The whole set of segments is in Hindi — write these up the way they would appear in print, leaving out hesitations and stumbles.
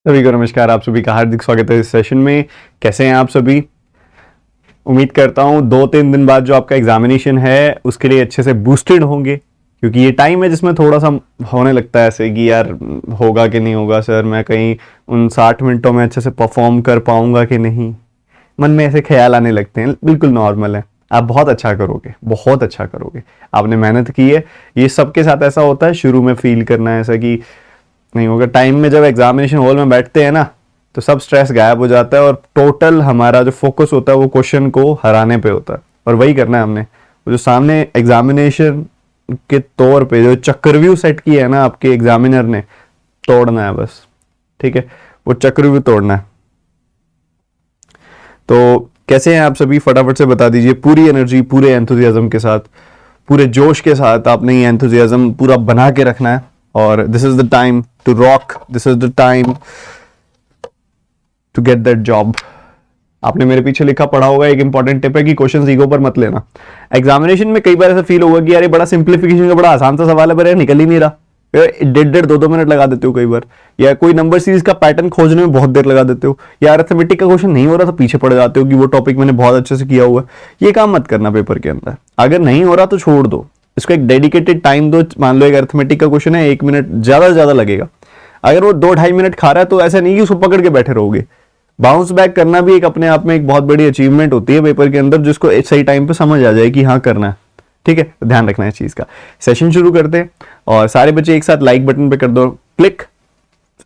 सभी को नमस्कार। आप सभी का हार्दिक स्वागत है इस सेशन में। कैसे हैं आप सभी? उम्मीद करता हूँ 2-3 दिन बाद जो आपका एग्जामिनेशन है उसके लिए अच्छे से बूस्टेड होंगे, क्योंकि ये टाइम है जिसमें थोड़ा सा होने लगता है ऐसे कि यार होगा कि नहीं होगा सर, मैं कहीं उन 60 मिनटों में अच्छे से परफॉर्म कर पाऊंगा कि नहीं। मन में ऐसे ख्याल आने लगते हैं, बिल्कुल नॉर्मल है। आप बहुत अच्छा करोगे, बहुत अच्छा करोगे। आपने मेहनत की है। ये सबके साथ ऐसा होता है, शुरू में फील करना है ऐसा कि नहीं होगा। टाइम में जब एग्जामिनेशन हॉल में बैठते हैं ना, तो सब स्ट्रेस गायब हो जाता है और टोटल हमारा जो फोकस होता है वो क्वेश्चन को हराने पे होता है। और वही करना है हमने। वो जो सामने एग्जामिनेशन के तौर पे जो चक्रव्यूह सेट किया है ना आपके एग्जामिनर ने, तोड़ना है बस। ठीक है, वो चक्रव्यूह तोड़ना है। तो कैसे हैं आप सभी? फटाफट से बता दीजिए। पूरी एनर्जी, पूरे एंथुजियाज्म के साथ, पूरे जोश के साथ आपने ये एंथुजियाज्म पूरा बना के रखना है। और this is the time to rock, this is the time to get that job. आपने मेरे पीछे लिखा पढ़ा होगा, एक इंपॉर्टेंट टिप है कि क्वेश्चन ईगो पर मत लेना। एग्जामिनेशन में कई बार ऐसा फील होगा कि यार ये बड़ा सिंप्लीफिकेशन का बड़ा आसान सा सवाल है, पर यार निकल ही नहीं रहा। 1.5-2 मिनट लगा देते हो कई बार, या कोई नंबर सीरीज का पैटर्न खोजने में बहुत देर लगा देते हो, या अरिथमेटिक का क्वेश्चन नहीं हो रहा तो पीछे पड़ जाते हो कि वो टॉपिक मैंने बहुत अच्छे से किया हुआ है। ये काम मत करना पेपर के अंदर। अगर नहीं हो रहा तो छोड़ दो, इसको एक डेडिकेटेड टाइम दो। मान लो एक अरिथमेटिक का क्वेश्चन है, 1 मिनट ज्यादा से ज्यादा लगेगा। अगर वो 2-2.5 मिनट खा रहा है तो ऐसा नहीं कि उसको पकड़ के बैठे रहोगे। बाउंस बैक करना भी एक अपने आप में एक बहुत बड़ी अचीवमेंट होती है पेपर के अंदर, जिसको सही टाइम पे समझ आ जाए कि हाँ करना है। ठीक है, तो ध्यान रखना है इस चीज का। सेशन शुरू करते हैं और सारे बच्चे एक साथ लाइक बटन पे कर दो क्लिक।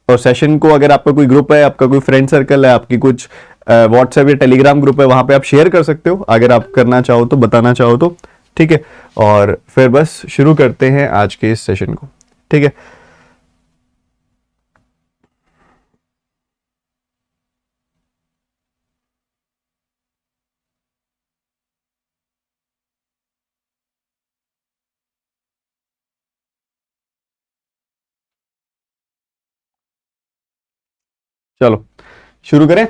और सेशन को, अगर आपका कोई ग्रुप है, आपका कोई फ्रेंड सर्कल है, आपकी कुछ व्हाट्सएप या टेलीग्राम ग्रुप है, वहां पे आप शेयर कर सकते हो अगर आप करना चाहो तो, बताना चाहो तो। ठीक है, और फिर बस शुरू करते हैं आज के इस सेशन को। ठीक है, चलो शुरू करें।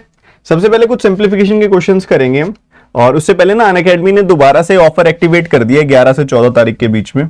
सबसे पहले कुछ सिंप्लीफिकेशन के क्वेश्चंस करेंगे हम। और उससे पहले ना अनअकैडमी ने दोबारा से ऑफर एक्टिवेट कर दिया 11 से 14 तारीख के बीच में।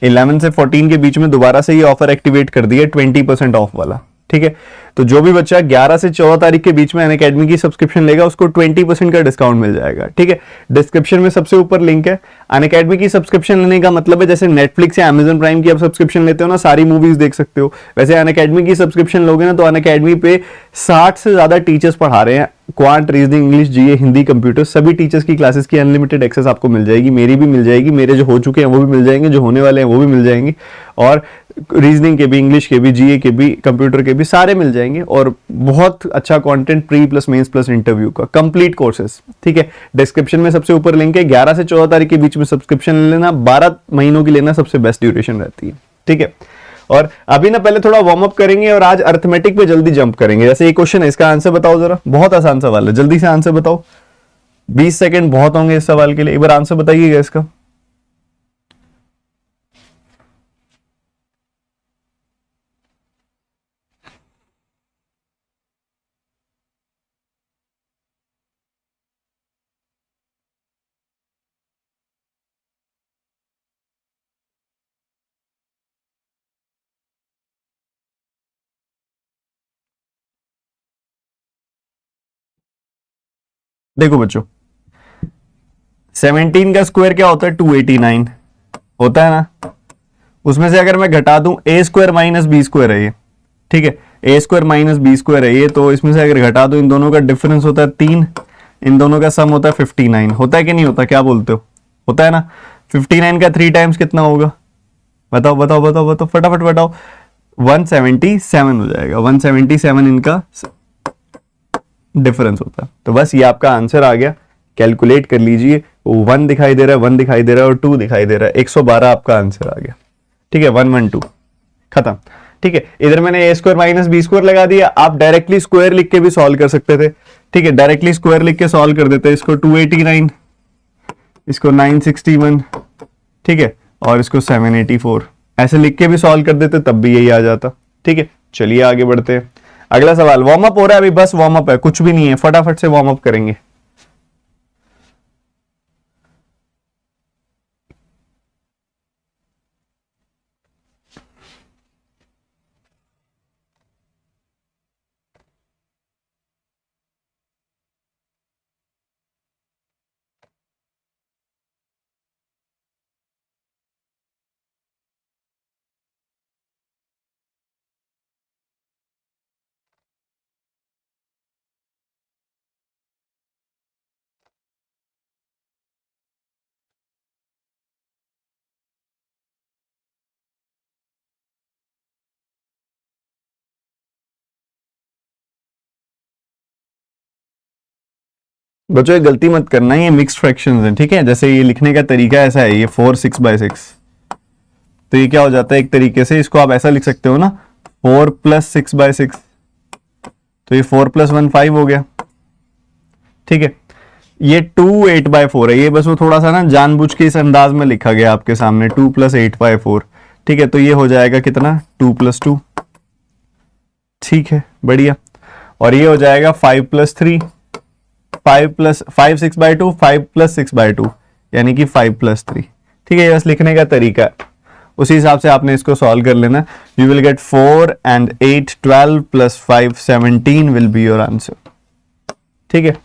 11 से 14 के बीच में दोबारा से ये ऑफर एक्टिवेट कर दिया 20% ऑफ वाला। ठीक है, तो जो भी बच्चा 11 से 14 तारीख के बीच में अनअकैडमी की सब्सक्रिप्शन लेगा उसको 20% का डिस्काउंट मिल जाएगा। ठीक है, डिस्क्रिप्शन में सबसे ऊपर लिंक है। अनअकैडमी की सब्सक्रिप्शन लेने का मतलब है जैसे नेटफ्लिक्स या अमेजन प्राइम की आप सब्सक्रिप्शन लेते हो ना, सारी मूवीज देख सकते हो, वैसे अनअकैडमी की सब्सक्रिप्शन लोगे ना तो अनअकैडमी पे 60 से ज्यादा टीचर्स पढ़ा रहे हैं। क्वांट, रीजनिंग, इंग्लिश, जीए, हिंदी, कंप्यूटर, सभी टीचर्स की क्लासेस की अनलिमिटेड एक्सेस आपको मिल जाएगी। मेरी भी मिल जाएगी, मेरे जो हो चुके हैं वो भी मिल जाएंगे, जो होने वाले हैं वो भी मिल जाएंगे। और रीजनिंग के भी, इंग्लिश के भी, जीए के भी, कंप्यूटर के भी, सारे मिल जाएंगे। और बहुत अच्छा content, pre plus mains plus interview का कंप्लीट कोर्सेज। ठीक है, डिस्क्रिप्शन में सबसे ऊपर लिंक है। 11 से 14 तारीख के बीच में सब्सक्रिप्शन लेना, 12 महीनों की लेना सबसे बेस्ट ड्यूरेशन रहती है। ठीक है, और अभी ना पहले थोड़ा वार्म अप करेंगे और आज अर्थमेटिक पे जल्दी जंप करेंगे। जैसे एक क्वेश्चन है, इसका आंसर बताओ जरा। बहुत आसान सवाल है, जल्दी से आंसर बताओ। 20 सेकंड बहुत होंगे इस सवाल के लिए। एक बार आंसर बताइएगा इसका। देखो बच्चों, 17 का स्क्वायर क्या होता है? 289 होता है ना। उसमें से अगर मैं घटा दूं, ए स्क्वायर माइनस बी स्क्वायर है ये। ठीक है, ए स्क्वायर माइनस बी स्क्वायर है ये, तो इसमें से अगर घटा दूं, इन दोनों का डिफरेंस होता है 3, इन दोनों का सम होता है 59। होता है कि नहीं होता? क्या बोलते हो? होता है ना। 59 का 3 टाइम्स कितना होगा? बताओ बताओ बताओ बताओ, फटाफट बताओ। 177 हो जाएगा। 177 इनका डिफरेंस होता है। तो बस ये आपका आंसर आ गया। कैलकुलेट कर लीजिए। 1 दिखाई दे रहा है, 1 दिखाई दे रहा है और 2 दिखाई दे रहा है। 112 आपका आंसर आ गया। ठीक है, 112 खत्म। ठीक है, इधर मैंने ए स्क्वायर माइनस बी स्क्वायर लगा दिया। आप डायरेक्टली स्क्वायर लिख के भी सॉल्व कर सकते थे। ठीक है, डायरेक्टली स्क्वायर लिख के सॉल्व कर देते। इसको 289, इसको 961, ठीक है, और इसको 784, ऐसे लिख के भी सॉल्व कर देते, तब भी यही आ जाता। ठीक है, चलिए आगे बढ़ते हैं। अगला सवाल वार्म अप हो रहा है, अभी बस वार्म अप है, कुछ भी नहीं है, फटाफट से वार्म अप करेंगे। बच्चों ये गलती मत करना, ये मिक्स्ड फ्रैक्शंस हैं, ठीक है। जैसे ये लिखने का तरीका ऐसा है, ये 4 6/6, तो ये क्या हो जाता है एक तरीके से, इसको आप ऐसा लिख सकते हो ना 4 + 6/6, तो ये 4 + 1 5 हो गया, ठीक है। ये 2 8/4 है, ये बस वो थोड़ा सा ना जानबूझ के इस अंदाज में लिखा गया आपके सामने, 2 + 8/4, ठीक है। तो ये हो जाएगा कितना 2 + 2, ठीक है, बढ़िया। और ये हो जाएगा 5 + 3, 5 6/2, 5 + 6/2 यानी कि 5 + 3, ठीक है। ये बस लिखने का तरीका है, उसी हिसाब से आपने इसको सॉल्व कर लेना। You will gate 4 and 8 12 + 5 17 will be your answer, ठीक है।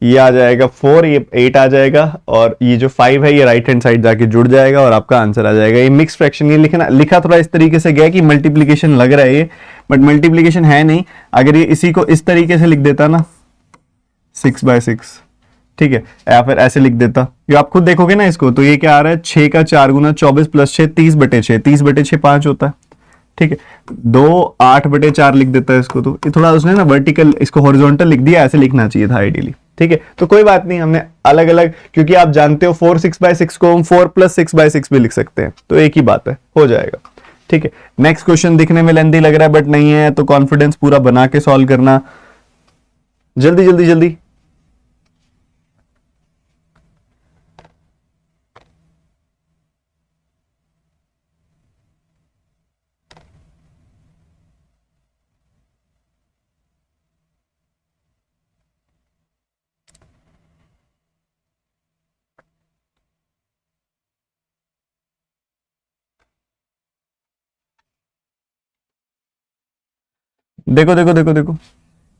ये आ जाएगा 4, ये 8 आ जाएगा, और ये जो 5 है ये राइट हैंड साइड जाके जुड़ जाएगा और आपका आंसर आ जाएगा। ये मिक्स फ्रैक्शन, ये लिखा थोड़ा इस तरीके से गया कि मल्टीप्लीकेशन लग रहा है ये, बट मल्टीप्लीकेशन है नहीं। अगर ये इसी को इस तरीके से लिख देता ना 6/6, ठीक है, या फिर ऐसे लिख देता, ये आप खुद देखोगे ना इसको, तो ये क्या आ रहा है 6 का 4 गुना 24 + 6 30/6, 30/6 5 होता है, ठीक है। 2 8/4 लिख देता है इसको, तो ये थोड़ा उसने ना वर्टिकल इसको हॉरिजॉन्टल लिख दिया, ऐसे लिखना चाहिए था आइडियली, ठीक है। तो कोई बात नहीं, हमने अलग अलग, क्योंकि आप जानते हो 4 6/6 को हम 4 + 6/6 भी लिख सकते हैं, तो एक ही बात है, हो जाएगा, ठीक है। नेक्स्ट क्वेश्चन दिखने में लेंथी लग रहा है बट नहीं है, तो कॉन्फिडेंस पूरा बना के सॉल्व करना, जल्दी जल्दी जल्दी। देखो देखो देखो देखो,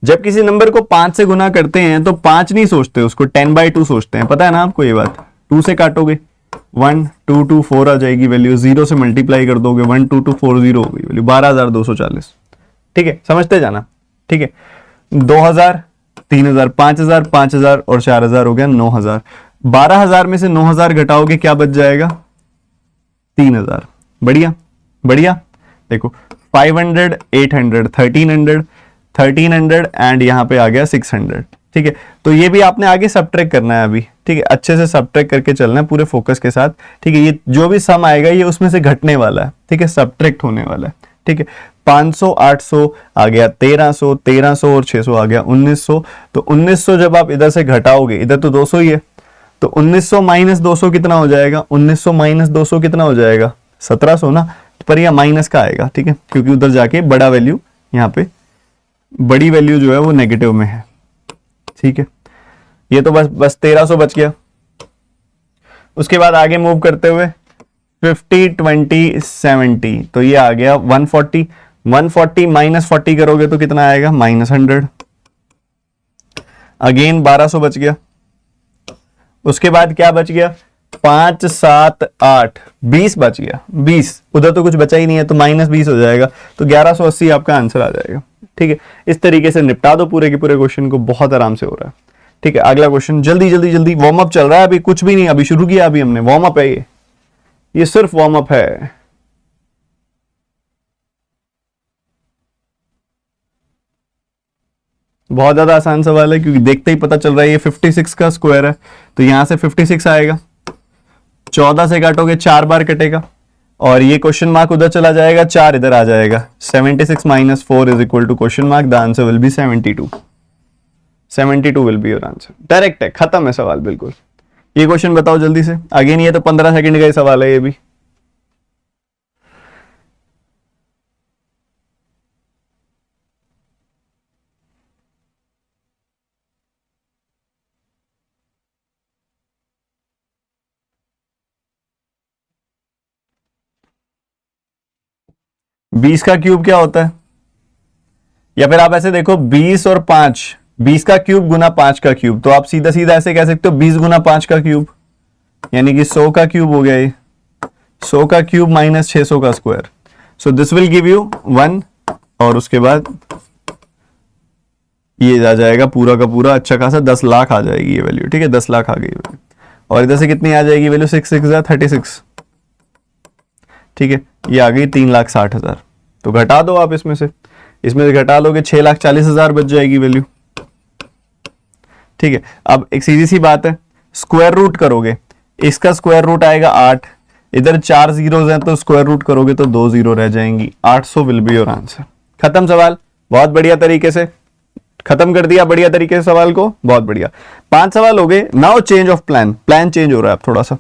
जब किसी नंबर को 5 से गुना करते हैं तो 5 नहीं सोचते, उसको 10/2 सोचते हैं, पता है ना आपको ये बात। 2 से काटोगे 1 2 2 4 आ जाएगी वैल्यू, 0 से मल्टीप्लाई कर दोगे 1 2 2 4 0 हो गई वैल्यू 12,240, ठीक है, समझते जाना, ठीक है। 2,000 3,000 5,000 5,000 और 4,000 हो गया 9,000। 12,000 में से 9,000 घटाओगे क्या बच जाएगा 3,000, बढ़िया बढ़िया। देखो 500 800 1300 एंड यहां पे आ गया 600, ठीक है। तो ये भी आपने आगे सबट्रैक्ट करना है अभी, ठीक है, अच्छे से सबट्रैक्ट करके चलना है पूरे फोकस के साथ, ठीक है। ये जो भी सम आएगा ये उसमें से घटने वाला है, ठीक है, सबट्रैक्ट होने वाला है, ठीक है। 500 800 आ गया 1300, 1300 और 600 आ गया 1900। तो 1900 जब आप इधर से घटाओगे, इधर तो 200 ही है, तो 1900 - 200 कितना हो जाएगा, 1900 - 200 कितना हो जाएगा 1700 ना, पर यह माइनस का आएगा, ठीक है, क्योंकि उधर जाके बड़ा वैल्यू, यहाँ पे बड़ी वैल्यू जो है वो नेगेटिव में है, ठीक है। ये तो बस 1300 बच गया। उसके बाद आगे मूव करते हुए 50 20 70, तो ये आ गया 140 140 - 40 करोगे तो कितना आएगा -100, अगेन 1200 बच गया। उसके बाद क्या बच गया 5 7 8 20 बच गया, 20 उधर तो कुछ बचा ही नहीं है, तो -20 हो जाएगा, तो 1180 आपका आंसर आ जाएगा, ठीक है। इस तरीके से निपटा दो पूरे के पूरे क्वेश्चन को, बहुत आराम से हो रहा है, ठीक है। अगला क्वेश्चन जल्दी जल्दी जल्दी, वार्म अप चल रहा है अभी, कुछ भी नहीं, अभी शुरू किया, अभी हमने वार्म अप है, ये सिर्फ वार्म अप है। बहुत ज्यादा आसान सवाल है, क्योंकि देखते ही पता चल रहा है ये 56 का स्क्वायर है, तो यहां से 56 आएगा, 14 से काटोगे 4 बार कटेगा, और ये क्वेश्चन मार्क उधर चला जाएगा, 4 इधर आ जाएगा, 76 - 4 is equal to question mark, the answer will be 72, 72 will be your answer. Direct है, खत्म है सवाल बिल्कुल। ये क्वेश्चन बताओ जल्दी से, अगेन ये तो 15 सेकंड का ही सवाल है ये भी। बीस का क्यूब क्या होता है, या फिर आप ऐसे देखो 20 और 5, 20 का क्यूब गुना 5 का क्यूब, तो आप सीधा सीधा ऐसे कह सकते हो 20 गुना 5 का क्यूब, यानी कि 100 का क्यूब हो गया ये, 100 का क्यूब माइनस 600 का square, so this will give you 1, और उसके बाद ये आ जाएगा पूरा का पूरा अच्छा खासा 10 लाख आ जाएगी ये वैल्यू, ठीक है, 10 लाख आ गई वैल्यू, और इधर से कितनी आ जाएगी वैल्यू 6 6 36, ठीक है, ये आ गई 3,60,000। तो घटा दो आप इसमें से घटा लोगे 6,40,000 बच जाएगी वैल्यू, ठीक है, अब एक सीधी सी बात है, स्क्वायर रूट करोगे, इसका स्क्वायर रूट आएगा 8, इधर 4 जीरोज हैं तो स्क्वायर रूट करोगे तो 2 जीरो रह जाएंगी, 800 विल बी योर आंसर। खत्म सवाल, बहुत बढ़िया तरीके से खत्म कर दिया, बढ़िया तरीके से सवाल को, बहुत बढ़िया। 5 सवाल हो गए। Now change of plan, plan change हो रहा है अब थोड़ा सा,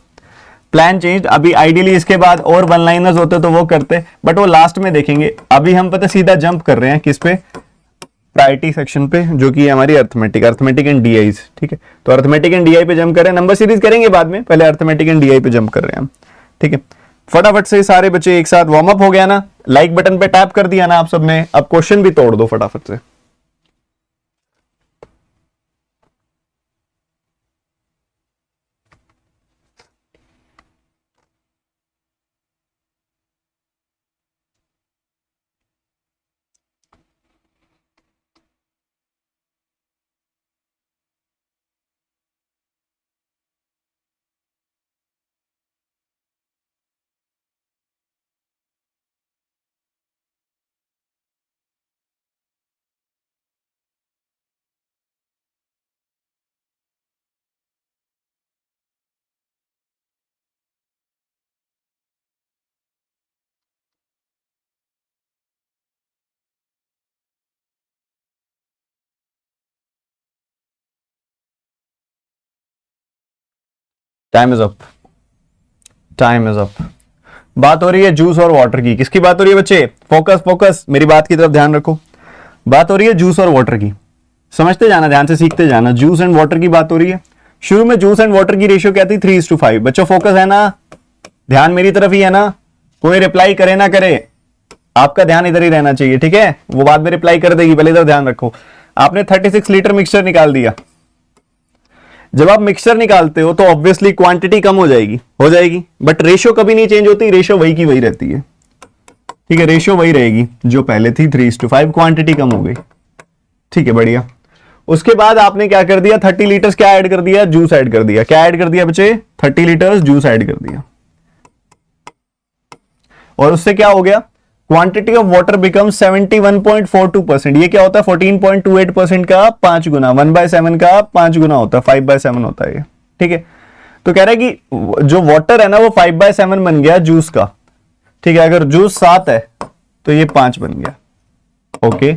प्लान चेंज। अभी आइडियली इसके बाद और वन लाइनर्स होते तो वो करते, बट वो लास्ट में देखेंगे। अभी हम पता सीधा जंप कर रहे हैं किस पे, प्रायोरिटी सेक्शन पे, जो कि हमारी अर्थमेटिक एंड डीआईज। ठीक है, तो अर्थमेटिक एंड डीआई पे जंप कर रहे हैं, नंबर सीरीज करेंगे बाद में, पहले अर्थमेटिक एंड डीआई पे जंप कर रहे हैं हम। ठीक है, फटाफट से सारे बच्चे एक साथ वार्म अप हो गया ना, लाइक बटन पे टैप कर दिया ना आप सबने, अब क्वेश्चन भी तोड़ दो फटाफट से। Time is up, time is up. बात हो रही है जूस और वाटर की, किसकी बात हो रही है बच्चे? फोकस फोकस, मेरी बात की तरफ ध्यान रखो। बात हो रही है जूस और वाटर की, समझते जाना, ध्यान से सीखते जाना। जूस एंड वाटर की बात हो रही है। शुरू में जूस एंड वाटर की रेशियो क्या थी? 3:5। बच्चों फोकस है ना, ध्यान मेरी तरफ ही है ना, कोई रिप्लाई करे ना करे, आपका ध्यान इधर ही रहना चाहिए। ठीक है, वो बाद में रिप्लाई कर देगी, पहले इधर ध्यान रखो। आपने 36 लीटर मिक्सचर निकाल दिया। जब आप मिक्सचर निकालते हो तो ऑब्वियसली क्वांटिटी कम हो जाएगी, बट रेशियो कभी नहीं चेंज होती, रेशियो वही की वही रहती है। ठीक है, रेशियो वही रहेगी जो पहले थी 3:5, क्वांटिटी कम हो गई। ठीक है, बढ़िया। उसके बाद आपने क्या कर दिया? 30 लीटर्स क्या ऐड कर दिया? जूस ऐड कर दिया। क्या ऐड कर दिया बच्चे? 30 लीटर्स जूस ऐड कर दिया, और उससे क्या हो गया? Quantity of water become 71.42%। ये क्या होता है? 14.28% का 5 गुना, 1/7 का 5 गुना होता है, 5/7 होता है ये। ठीक है, तो कह रहा है कि जो वाटर है ना वो 5/7 बन गया जूस का। ठीक है, अगर जूस 7 है तो ये 5 बन गया। ओके,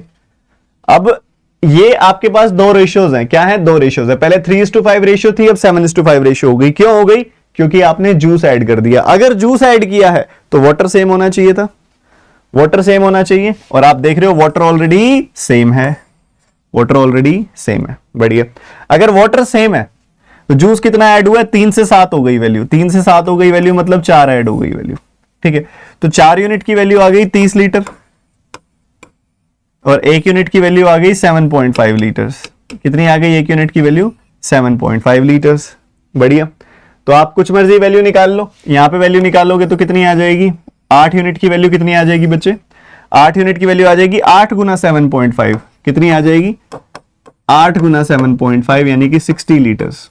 अब ये आपके पास दो रेशियोज हैं। क्या है? दो रेशियोज है। पहले 3:5 रेशियो थी, अब 7:5 रेशियो हो गई। क्यों हो गई? क्योंकि आपने जूस ऐड कर दिया। अगर जूस ऐड किया है तो वाटर सेम होना चाहिए था, वाटर सेम होना चाहिए, और आप देख रहे हो वाटर ऑलरेडी सेम है, वाटर ऑलरेडी सेम है। बढ़िया। अगर वाटर सेम है तो जूस कितना ऐड हुआ है? 3 से 7 हो गई वैल्यू, 3 से 7 हो गई वैल्यू, मतलब 4 ऐड हो गई वैल्यू। ठीक है, तो 4 यूनिट की वैल्यू आ गई 30 लीटर, और 1 यूनिट की वैल्यू आ गई 7.5 लीटर्स। कितनी आ गई 1 यूनिट की वैल्यू? 7.5 लीटर्स। बढ़िया। तो आप कुछ मर्जी वैल्यू निकाल लो, यहां पे वैल्यू निकालोगे तो कितनी आ जाएगी? 8 यूनिट की वैल्यू कितनी आ जाएगी बच्चे? 8 यूनिट की वैल्यू आ जाएगी 8 गुना 7.5, कितनी आ जाएगी? 8 गुना 7.5 यानी कि 60 लीटर्स।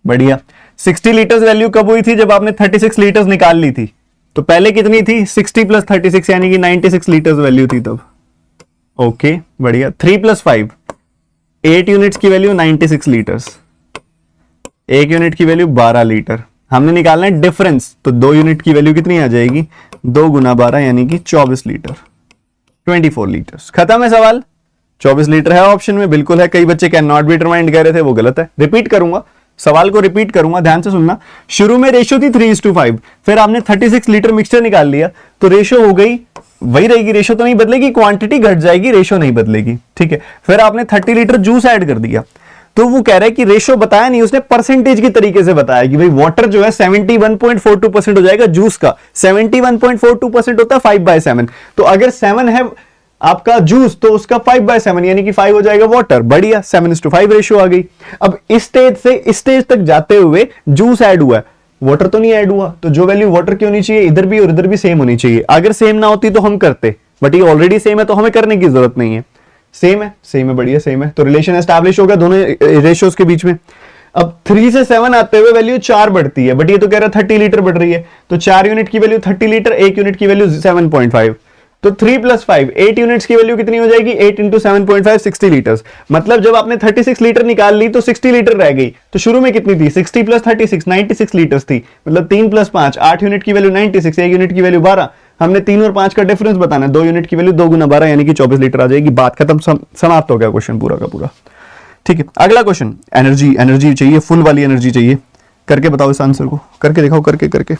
बढ़िया। 60 लीटर्स वैल्यू कब हुई थी? जब आपने 36 लीटर्स निकाल ली थी। तो पहले कितनी थी? 60 + 36 यानी कि 96 लीटर्स वैल्यू थी तब। ओके, बढ़िया। 3 + 5, 8 यूनिट्स की वैल्यू 96 लीटर्स, 1 यूनिट की वैल्यू 12 लीटर। हमने निकालना है डिफरेंस, तो 2 यूनिट की वैल्यू कितनी आ जाएगी? 2 गुना 12 यानी कि 24 लीटर, 24 लीटर्स। खत्म है सवाल। 24 लीटर है ऑप्शन में, बिल्कुल है। कई बच्चे कैन नॉट बी डिटरमाइंड कह रहे थे, वो गलत है। रिपीट करूंगा सवाल को, रिपीट करूंगा, ध्यान से सुनना। शुरू में रेशियो थी 3:5, फिर आपने 36 लीटर मिक्सचर निकाल लिया तो रेशियो हो गई वही रहेगी, रेशियो तो नहीं बदलेगी, क्वांटिटी घट जाएगी, रेशियो नहीं बदलेगी। ठीक है, फिर आपने 30 लीटर जूस ऐड कर दिया, तो वो कह रहा है कि रेशियो बताया नहीं उसने, परसेंटेज की तरीके से बताया कि भाई वाटर जो है 71.42% हो जाएगा, जूस का 71.42% होता है 5/7। तो अगर 7 है आपका जूस तो उसका 5/7 यानी कि 5 हो जाएगा वाटर। बढ़िया, 7:5 रेशियो आ गई। अब इस स्टेज से इस स्टेज तक जाते हुए जूस ऐड हुआ है, वाटर तो नहीं ऐड हुआ, तो जो वैल्यू वाटर की होनी चाहिए इधर भी और इधर भी सेम होनी चाहिए। अगर सेम ना होती तो हम करते, बट ये ऑलरेडी सेम है तो हमें करने की जरूरत नहीं है। सेम है, सेम है, बढ़िया सेम है, तो रिलेशन एस्टैब्लिश होगा दोनों रेशियोज के बीच में। अब 3 से 7 आते हुए वैल्यू 4 बढ़ती है, बट ये तो कह रहा है 30 लीटर बढ़ रही है, तो 4 यूनिट की वैल्यू 30 लीटर, 1 यूनिट की वैल्यू 7.5। तो 3 + 5 8 यूनिट्स की वैल्यू कितनी हो जाएगी, 8 × 7.5 60 लीटर्स। मतलब जब आपने 36 लीटर निकाल ली तो 60 लीटर रह गई। तो शुरू में कितनी थी, 60 + 36 96 लीटर्स थी। मतलब 3 + 5 8 यूनिट की वैल्यू 96, 1 यूनिट की वैल्यू 12। हमने 3 और 5 का डिफरेंस बताना है, 2 यूनिट की वैल्यू 2 × 12 यानी कि 24 लीटर आ जाएगी। बात खत्म, समाप्त हो गया क्वेश्चन पूरा का पूरा। ठीक है, अगला क्वेश्चन, एनर्जी, एनर्जी चाहिए, फुल वाली एनर्जी चाहिए। करके बताओ इस आंसर को, करके दिखाओ, करके करके।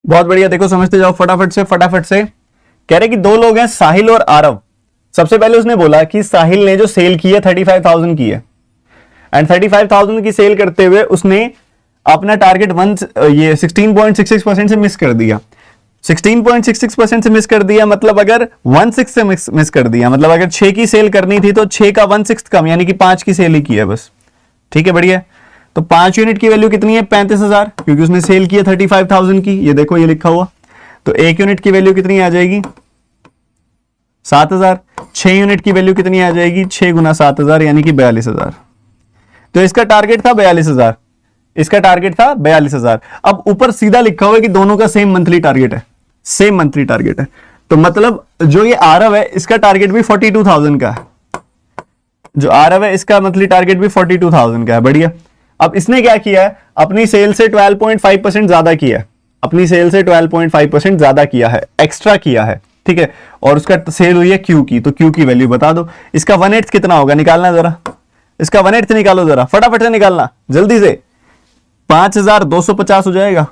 बहुत बढ़िया, देखो समझते जाओ फटाफट से फटाफट से। कह रहे कि दो लोग हैं, साहिल और आरव। सबसे पहले उसने बोला कि साहिल ने जो सेल की है 35,000 की है, एंड 35,000 की सेल करते हुए उसने अपना टारगेट 16.66% से मिस कर दिया। 16.66% से मिस कर दिया मतलब अगर 1/6 से मिस कर दिया, मतलब अगर 6 की सेल करनी थी तो 6 का 1/6 कम, यानी कि 5 की सेल ही की है बस। ठीक है, बढ़िया। तो 5 यूनिट की वैल्यू कितनी है, 35,000, क्योंकि उसने सेल की है 35,000 की। ये देखो ये लिखा हुआ। तो 1 यूनिट की वैल्यू कितनी आ जाएगी, 7,000। 6 यूनिट की वैल्यू कितनी आ जाएगी, 6 × 7,000 यानी कि 42,000। तो इसका टारगेट था 42,000, इसका टारगेट था 42,000। अब ऊपर सीधा लिखा हुआ है कि दोनों का सेम मंथली टारगेट है, सेम मंथली टारगेट है। तो मतलब जो ये आरव है इसका टारगेट भी 42,000 का है, जो आरव है इसका मंथली टारगेट भी 42,000 का है। बढ़िया। अब इसने क्या किया है, अपनी सेल से 12.5% ज्यादा किया है, अपनी सेल से 12.5% ज्यादा किया है, एक्स्ट्रा किया है। ठीक है, और उसका सेल हुई है क्यू की, तो क्यू की वैल्यू बता दो। इसका 1/8 कितना होगा, निकालना जरा, इसका 1/8 निकालो जरा, फटाफट से निकालना जल्दी से। 5,250 हो जाएगा,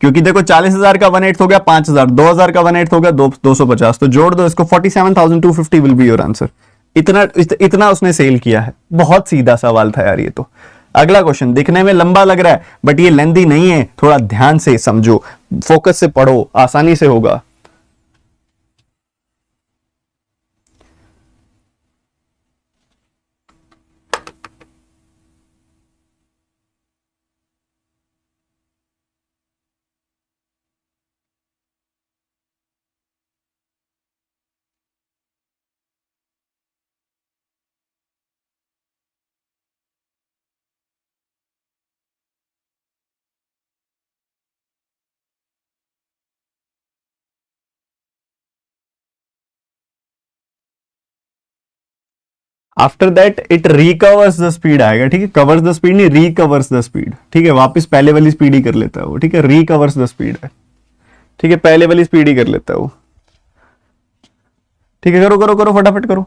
क्योंकि देखो 40,000 का 1/8 हो गया 5,000, 2,000 का 1/8 हो गया 250, तो जोड़ दो इसको, 47,250 विल बी योर आंसर। इतना उसने सेल किया है। बहुत सीधा सवाल था यार ये तो। अगला क्वेश्चन दिखने में लंबा लग रहा है बट ये लेंथी नहीं है, थोड़ा ध्यान से समझो, फोकस से पढ़ो, आसानी से होगा। After that it recovers the speed आएगा। ठीक है, कवर्स द स्पीड नहीं, रिकवर्स द स्पीड। ठीक है, वापस पहले वाली स्पीड ही कर लेता है वो। ठीक है, रिकवर्स द स्पीड है। ठीक है, पहले वाली स्पीड ही कर लेता है वो। ठीक है, करो करो करो, फटाफट करो।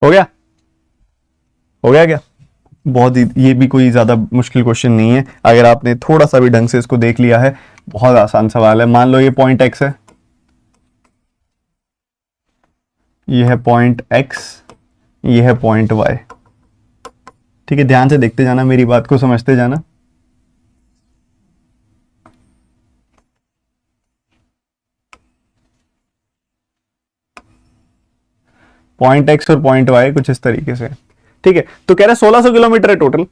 हो गया, हो गया क्या? बहुत ही, ये भी कोई ज्यादा मुश्किल क्वेश्चन नहीं है अगर आपने थोड़ा सा भी ढंग से इसको देख लिया है। बहुत आसान सवाल है। मान लो ये पॉइंट एक्स है, ये है पॉइंट एक्स, ये है पॉइंट वाई। ठीक है, ध्यान से देखते जाना, मेरी बात को समझते जाना। पॉइंट एक्स और पॉइंट वाई कुछ इस तरीके से। ठीक है, तो कह रहा है 1600 किलोमीटर है टोटल,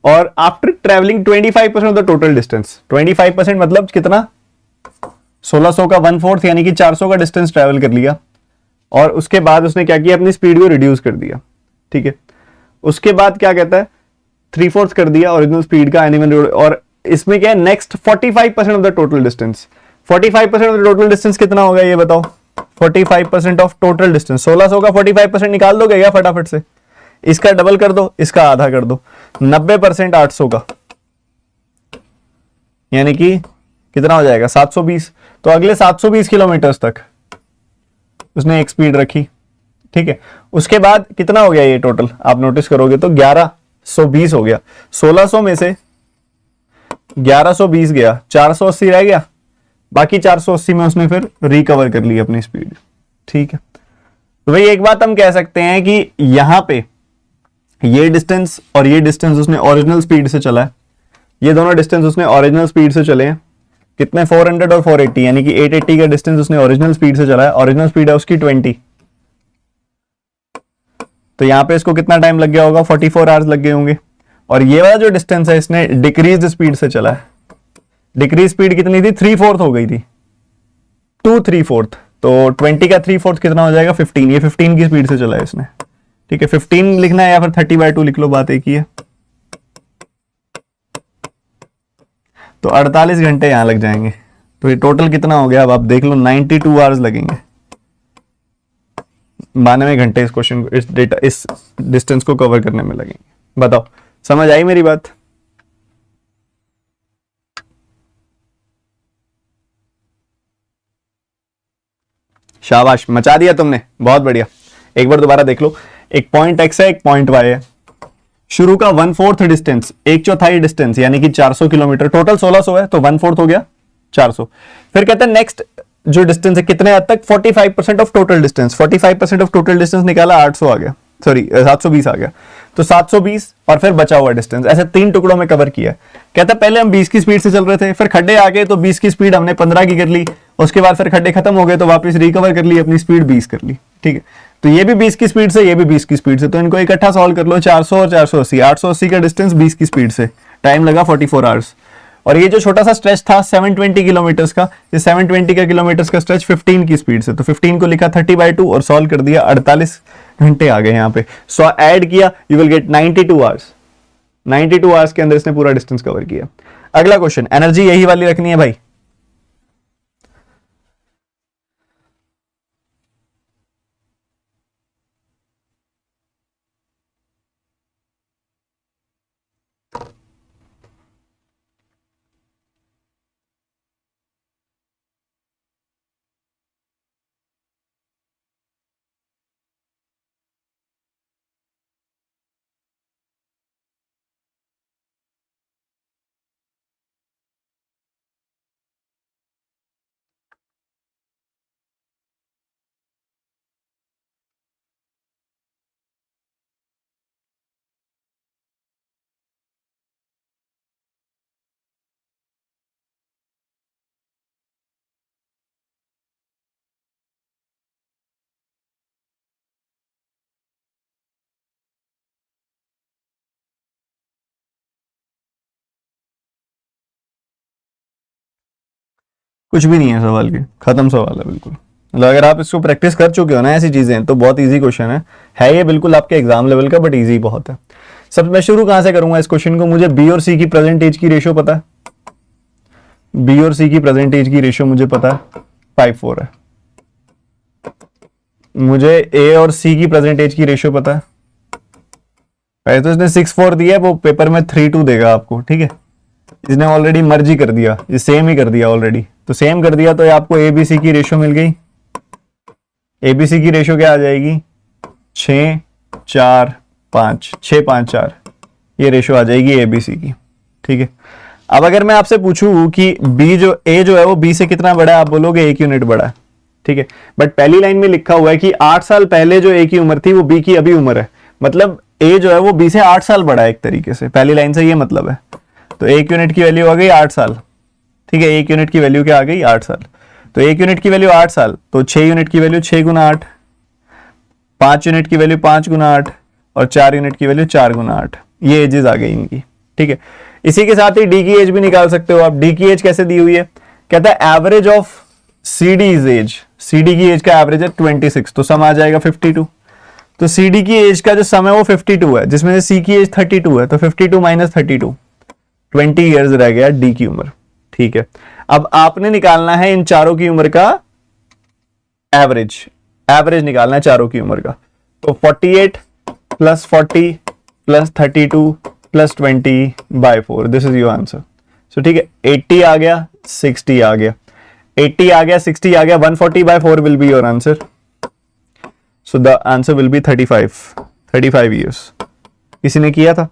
और after travelling 25% of the total distance. 25% मतलब कितना, 1600 का 1/4 यानी कि 400 का डिस्टेंस ट्रेवल कर लिया, और उसके बाद उसने क्या किया, अपनी स्पीड को रिड्यूस कर दिया। ठीक है, उसके बाद क्या कहता है, 3/4 कर दिया ओरिजिनल स्पीड का एनिमल। और इसमें क्या है, next 45% of the total distance, 45% of total distance कितना होगा ये बताओ? 45% ऑफ टोटल डिस्टेंस 1600 का 45% निकाल दोगे क्या फटाफट से? इसका डबल कर दो, इसका आधा कर दो, 90% 800 का, यानी कि कितना हो जाएगा? 720। तो अगले 720 किलोमीटर तक उसने एक स्पीड रखी, ठीक है। उसके बाद कितना हो गया ये टोटल? आप नोटिस करोगे तो 1120 हो गया। 1600 में से 1120 गया, 480 रह गया, बाकी 480 में उसने फिर रिकवर कर ली अपनी स्पीड, ठीक है। तो भाई एक बात हम कह सकते हैं कि यहां पे ये डिस्टेंस और ये डिस्टेंस उसने ओरिजिनल स्पीड से चला है, ये दोनों डिस्टेंस उसने ओरिजिनल स्पीड से चले हैं। कितने? 400 और 480, यानी कि 880 का डिस्टेंस उसने ओरिजिनल स्पीड से चला है। ओरिजिनल स्पीड है उसकी 20, तो यहां पे इसको कितना टाइम लग गया होगा? 44 आवर्स लग गए होंगे। और ये वाला जो डिस्टेंस है इसने डिक्रीज स्पीड से चला है। डिक्रीज स्पीड कितनी थी? 3/4 हो गई थी, 2/3, तो 20 का 3/4 कितना हो जाएगा? 15। ये 15 की स्पीड से चला है इसने, ठीक है। 15 लिखना है या फिर 30/2 लिख लो, बात एक ही है। तो 48 घंटे यहां लग जाएंगे। तो ये टोटल कितना हो गया? अब आप देख लो, 92 आवर्स लगेंगे, 92 घंटे इस क्वेश्चन को, इस डेटा, इस डिस्टेंस को कवर करने में लगेंगे। बताओ, समझ आई मेरी बात? शाबाश, मचा दिया तुमने, बहुत बढ़िया। एक बार दोबारा देख लो, एक पॉइंट एक्स है, एक पॉइंट वाई है। शुरू का 1/4 डिस्टेंस, 1/4 डिस्टेंस, यानी कि 400 किलोमीटर। टोटल 1600 है, तो 1/4 हो गया 400। फिर कहते हैं नेक्स्ट जो डिस्टेंस है कितने हद तक? 45% of total distance. 45% of total distance निकाला, 800 आ गया, सॉरी 720 आ गया। तो 720 और फिर बचा हुआ डिस्टेंस, ऐसे 3 टुकड़ों में कवर किया। कहता पहले हम 20 की स्पीड से चल रहे थे, फिर खड्डे आ गए तो 20 की स्पीड हमने 15 की कर ली, उसके बाद फिर खड्डे खत्म हो गए तो वापस रिकवर कर ली, अपनी स्पीड 20 कर ली, ठीक है। तो ये भी 20 की स्पीड से, ये भी 20 की स्पीड से, तो इनको इकट्ठा सॉल्व कर लो। 400 और 480, 880 का डिस्टेंस 20 की स्पीड से, टाइम लगा 44 आवर्स। और ये जो छोटा सा स्ट्रेच था 720 किलोमीटर का, ये 720 का किलोमीटर का स्ट्रेच 15 की स्पीड से, तो 15 को लिखा 30/2 और सॉल्व कर दिया, 48 घंटे आ गए यहाँ पे। सो ऐड किया, you will gate 92 hours. 92 hours के अंदर इसने पूरा डिस्टेंस कवर किया। अगला क्वेश्चन, एनर्जी यही वाली रखनी है भाई। कुछ भी नहीं है सवाल के, खत्म सवाल है बिल्कुल। मतलब अगर आप इसको प्रैक्टिस कर चुके हो ना ऐसी चीजें, तो बहुत इजी क्वेश्चन है ये बिल्कुल आपके एग्जाम लेवल का, बट इजी बहुत है। सब मैं शुरू कहां से करूंगा इस क्वेश्चन को? मुझे बी और सी की प्रेजेंट एज की रेशियो पता है, बी और सी की प्रेजेंट एज की रेशियो मुझे पता है 5:4 है। मुझे ए और सी की प्रेजेंट एज की रेशियो पता है, पहले तो इसने 6:4 दिया है, वो पेपर में 3:2 देगा आपको, ठीक है। इसने ऑलरेडी मर्ज ही कर दिया, ये सेम ही कर दिया ऑलरेडी, तो सेम कर दिया तो ये आपको एबीसी की रेशियो मिल गई। एबीसी की रेशियो क्या आ जाएगी? 6:4:5, 6:5:4, ये रेशियो आ जाएगी एबीसी की, ठीक है। अब अगर मैं आपसे पूछूं कि बी जो ए जो है वो बी से कितना बड़ा है, आप बोलोगे 1 यूनिट बड़ा है, ठीक है। बट पहली लाइन में लिखा हुआ है कि 8 साल पहले जो ए की उम्र थी वो बी की अभी उम्र है, मतलब ए जो है वो बी से 8 साल बड़ा है एक तरीके से, पहली लाइन से ये मतलब है। तो 1 यूनिट की वैल्यू आ गई 8 साल, ठीक है। 1 यूनिट की वैल्यू क्या आ गई? 8 साल। तो 1 यूनिट की वैल्यू 8 साल, तो 6 यूनिट की वैल्यू 6 गुना 8, 5 यूनिट की वैल्यू 5 गुना 8 और 4 यूनिट की वैल्यू 4 गुना 8। ये एजेस आ गई इनकी, ठीक है। इसी के साथ ही डी की एज भी निकाल सकते हो आप। डी की एज कैसे दी हुई है? कहता है average of C D is age, C D की एज का एवरेज है 26, तो सम आ जाएगा 52। तो सी डी की एज का जो सम है वो 52 है, जिसमें से सी की एज 32 है, तो 52 - 32, 20 ईयर्स रह गया डी की उम्र, ठीक है, अब आपने निकालना है इन चारों की उम्र का एवरेज, एवरेज निकालना है चारों की उम्र का। तो 48 plus 40 plus 32 plus 20/4, this is your answer. So ठीक है, 80 आ गया, 60 आ गया, 80 आ गया, 60 आ गया, 140/4 will be your answer. So the answer will B 35 years. किसी ने किया था?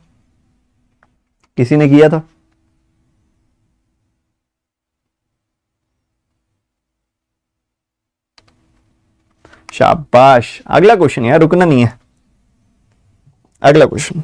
किसी ने किया था? शाबाश। अगला क्वेश्चन यार, रुकना नहीं है। अगला क्वेश्चन,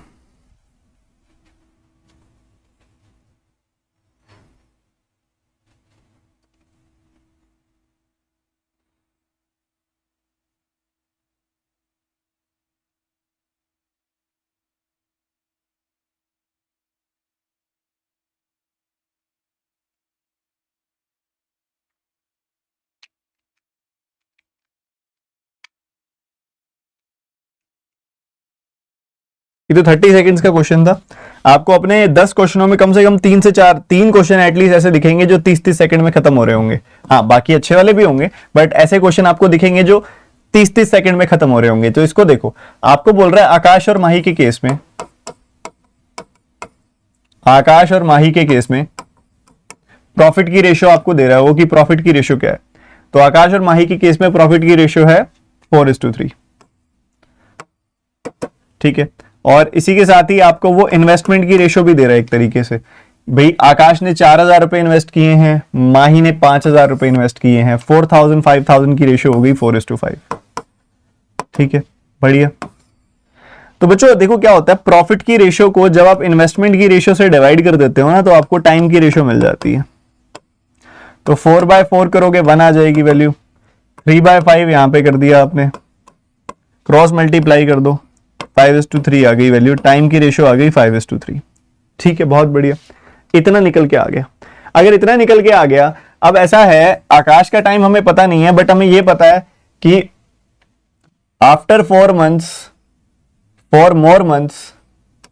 ये तो 30 सेकंड्स का क्वेश्चन था। आपको अपने 10 क्वेश्चनों में कम से कम 3 से 4 3 क्वेश्चन एटलीस्ट ऐसे दिखेंगे जो 30-30 सेकंड में खत्म हो रहे होंगे। हाँ, बाकी अच्छे वाले भी होंगे, बट ऐसे क्वेश्चन आपको दिखेंगे जो 30-30 सेकंड में खत्म हो रहे होंगे। तो इसको देखो, आपको बोल रहा है आकाश और माही के केस में, आकाश और माही के केस में प्रॉफिट की रेशियो आपको दे रहा है वो, कि प्रॉफिट की रेशियो क्या है। तो आकाश और माही के केस में प्रॉफिट की रेशियो है 4:3। ठीक है, और इसी के साथ ही आपको वो इन्वेस्टमेंट की रेशियो भी दे रहा है एक तरीके से। भाई आकाश ने 4,000 रुपए इन्वेस्ट किए हैं, माही ने 5,000 रुपए इन्वेस्ट किए हैं, 4,000 5,000 की रेशियो हो गई 4:5। ठीक है, बढ़िया। तो बच्चों देखो क्या होता है, प्रॉफिट की रेशियो को जब आप इन्वेस्टमेंट की रेशियो से डिवाइड कर देते हो ना, तो आपको टाइम की रेशियो मिल जाती है। तो 4/4 करोगे 1 आ जाएगी वैल्यू, 3/5 यहां पे कर दिया आपने, क्रॉस मल्टीप्लाई कर दो, 5:3 आ गई वैल्यू, टाइम की रेशियो आ गई 5:3। ठीक है, बहुत बढ़िया, इतना निकल के आ गया। अगर इतना निकल के आ गया, अब ऐसा है आकाश का टाइम हमें पता नहीं है, बट हमें यह पता है कि after 4 months, 4 more months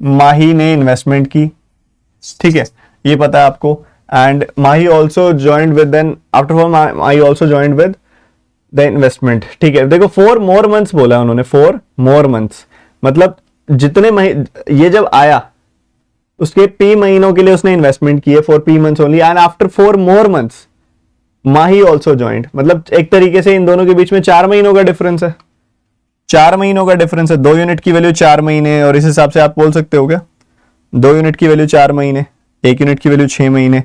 Mahi ने इन्वेस्टमेंट की। ठीक है, ये पता है आपको। And Mahi also joint with then after 4 Mahi also joint with the investment. ठीक है, देखो 4 मोर मंथ्स बोला उन्होंने, 4 मोर मंथ्स मतलब जितने ये जब आया उसके पी महीनों के लिए उसने इन्वेस्टमेंट किए, 4 P months only, and after 4 more months Mahi also joint, मतलब एक तरीके से इन दोनों के बीच में 4 महीनों का डिफरेंस है। 4 महीनों का डिफरेंस है, 2 यूनिट की वैल्यू 4 महीने, और इस हिसाब से आप बोल सकते हो क्या, 2 यूनिट की वैल्यू 4 महीने, 1 यूनिट की वैल्यू 6 महीने,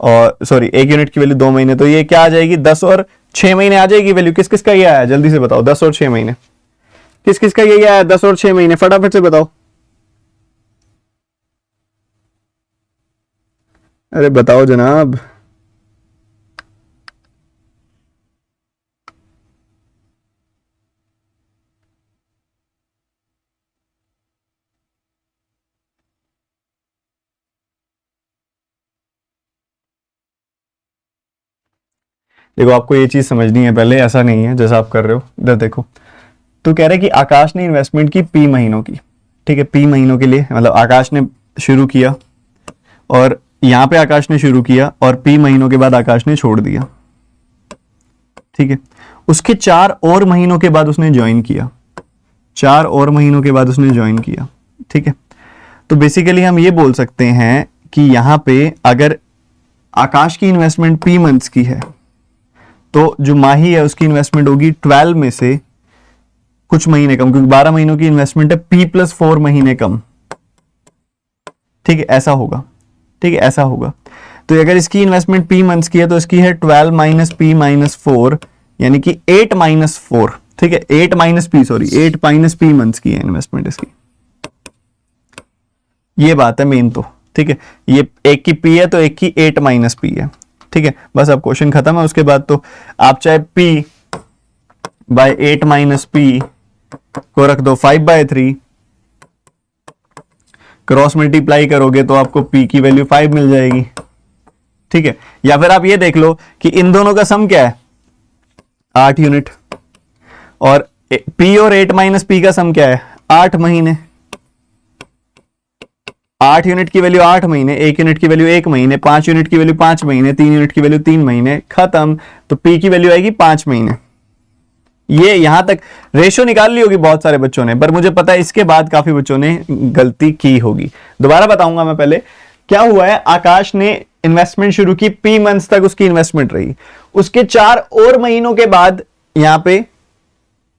और सॉरी 1 यूनिट की वैल्यू 2 महीने। तो ये क्या आ जाएगी, 10 और 6 महीने आ जाएगी वैल्यू। किस किस का ये आया, जल्दी से बताओ, 10 और 6 महीने, किस किस का ये आया, 10 और 6 महीने, फटाफट से बताओ। अरे बताओ जनाब। देखो आपको ये चीज समझनी है पहले, ऐसा नहीं है जैसा आप कर रहे हो। इधर देखो, तो कह रहे कि आकाश ने इन्वेस्टमेंट की P महीनों की। ठीक है, P महीनों के लिए मतलब आकाश ने शुरू किया, और यहां पे आकाश ने शुरू किया, और P महीनों के बाद आकाश ने छोड़ दिया। ठीक है, उसके 4 और महीनों के बाद उसने ज्वाइन किया, 4 और महीनों के बाद उसने ज्वाइन किया। ठीक है, तो बेसिकली हम ये बोल सकते हैं कि यहां पे अगर आकाश की इन्वेस्टमेंट P मंथ्स की है, तो जो माही है उसकी इन्वेस्टमेंट होगी 12 में से कुछ महीने कम, क्योंकि 12 महीनों की इन्वेस्टमेंट है, P+4 महीने कम। ठीक है, ऐसा होगा। ठीक है, ऐसा होगा। तो अगर इसकी इन्वेस्टमेंट P मंथ्स की है, तो इसकी है 12 - P - 4, यानी कि 8 - 4। ठीक है, 8 - P, सॉरी 8 - P मंथ्स की है इन्वेस्टमेंट इसकी। ये बात है मेन तो। ठीक है, ये एक की P है तो एक की 8 - P है। ठीक है, बस अब क्वेश्चन खत्म है। उसके बाद तो आप चाहे P/8 - P को रख दो 5/3, क्रॉस मल्टीप्लाई करोगे तो आपको P की वैल्यू 5 मिल जाएगी। ठीक है, या फिर आप ये देख लो कि इन दोनों का सम क्या है, 8 यूनिट, और P और 8 - P का सम क्या है, 8 महीने। 8 यूनिट की वैल्यू 8 महीने, 1 यूनिट की वैल्यू 1 महीने, 5 यूनिट की वैल्यू 5 महीने, 3 यूनिट की वैल्यू 3 महीने, खत्म। तो पी की वैल्यू आएगी 5 महीने। ये यहां तक रेशियो निकाल ली होगी बहुत सारे बच्चों ने, पर मुझे पता है इसके बाद काफी बच्चों ने गलती की होगी। दोबारा बताऊंगा मैं। पहले क्या हुआ है, आकाश ने इन्वेस्टमेंट शुरू की, पी मंथ्स तक उसकी इन्वेस्टमेंट रही, उसके 4 और महीनों के बाद यहां पे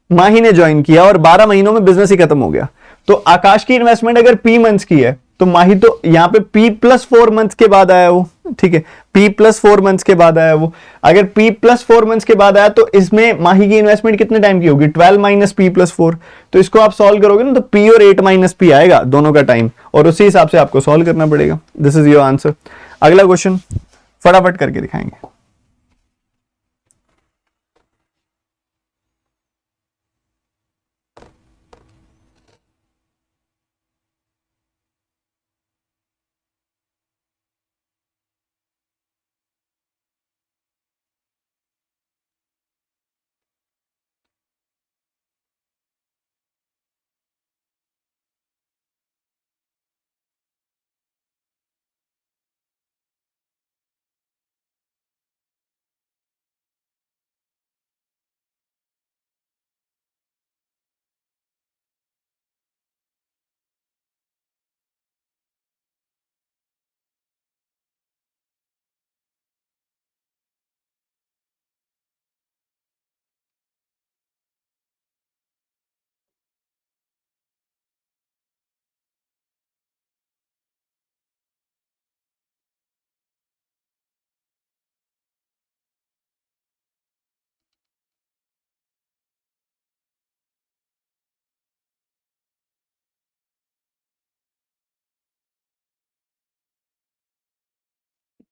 माही ने ज्वाइन किया और 12 महीनों में बिजनेस ही खत्म हो गया। तो आकाश की इन्वेस्टमेंट अगर पी मंथ्स की है तो माही तो यहां पे पी प्लस 4 मंथ्स के बाद आया वो, ठीक है, पी प्लस 4 मंथ्स के बाद आया वो। अगर पी प्लस 4 मंथ्स के बाद आया तो इसमें माही की इन्वेस्टमेंट कितने टाइम की होगी, 12 माइनस पी प्लस 4। तो इसको आप सॉल्व करोगे ना तो पी और 8 माइनस पी आएगा दोनों का टाइम, और उसी हिसाब से आपको सॉल्व करना पड़ेगा। This is your answer. अगला क्वेश्चन फटाफट करके दिखाएंगे।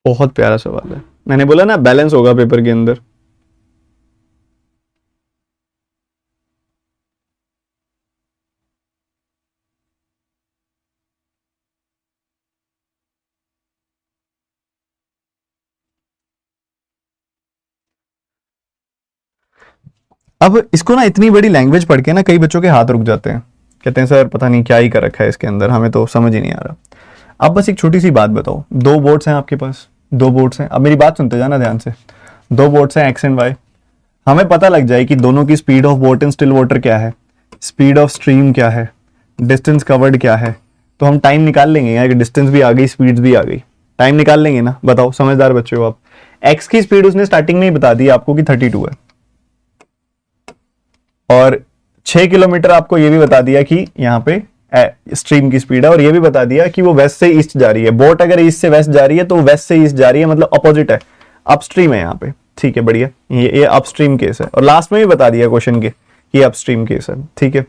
बहुत प्यारा सवाल है, मैंने बोला ना बैलेंस होगा पेपर के अंदर। अब इसको ना इतनी बड़ी लैंग्वेज पढ़ के ना कई बच्चों के हाथ रुक जाते हैं, कहते हैं सर पता नहीं क्या ही कर रखा है इसके अंदर, हमें तो समझ ही नहीं आ रहा। अब बस एक छोटी सी बात बताओ, दो बोर्ड्स हैं आपके पास, दो बोर्ड्स हैं, अब मेरी बात सुनते जाना ध्यान से। दो बोर्ड्स हैं एक्स एंड वाई, हमें पता लग जाए कि दोनों की speed of boat in still water क्या है, स्पीड ऑफ स्ट्रीम क्या है, डिस्टेंस कवर्ड क्या है, तो हम टाइम निकाल लेंगे। यहाँ डिस्टेंस भी आ गई, स्पीड भी आ गई, टाइम निकाल लेंगे ना। बताओ, समझदार बच्चे हो आप। एक्स की स्पीड उसने स्टार्टिंग में ही बता दी आपको कि 32 है, और 6 किलोमीटर आपको ये भी बता दिया कि यहाँ पे स्ट्रीम की स्पीड है, और ये भी बता दिया कि वो वेस्ट से ईस्ट जा रही है। बोट अगर ईस्ट से वेस्ट जा रही है तो वेस्ट से ईस्ट जा रही है, मतलब अपोजिट है, अपस्ट्रीम है यहाँ पे, ठीक है, बढ़िया। ये अपस्ट्रीम केस है, और लास्ट में भी बता दिया क्वेश्चन के कि अपस्ट्रीम केस है, ठीक है।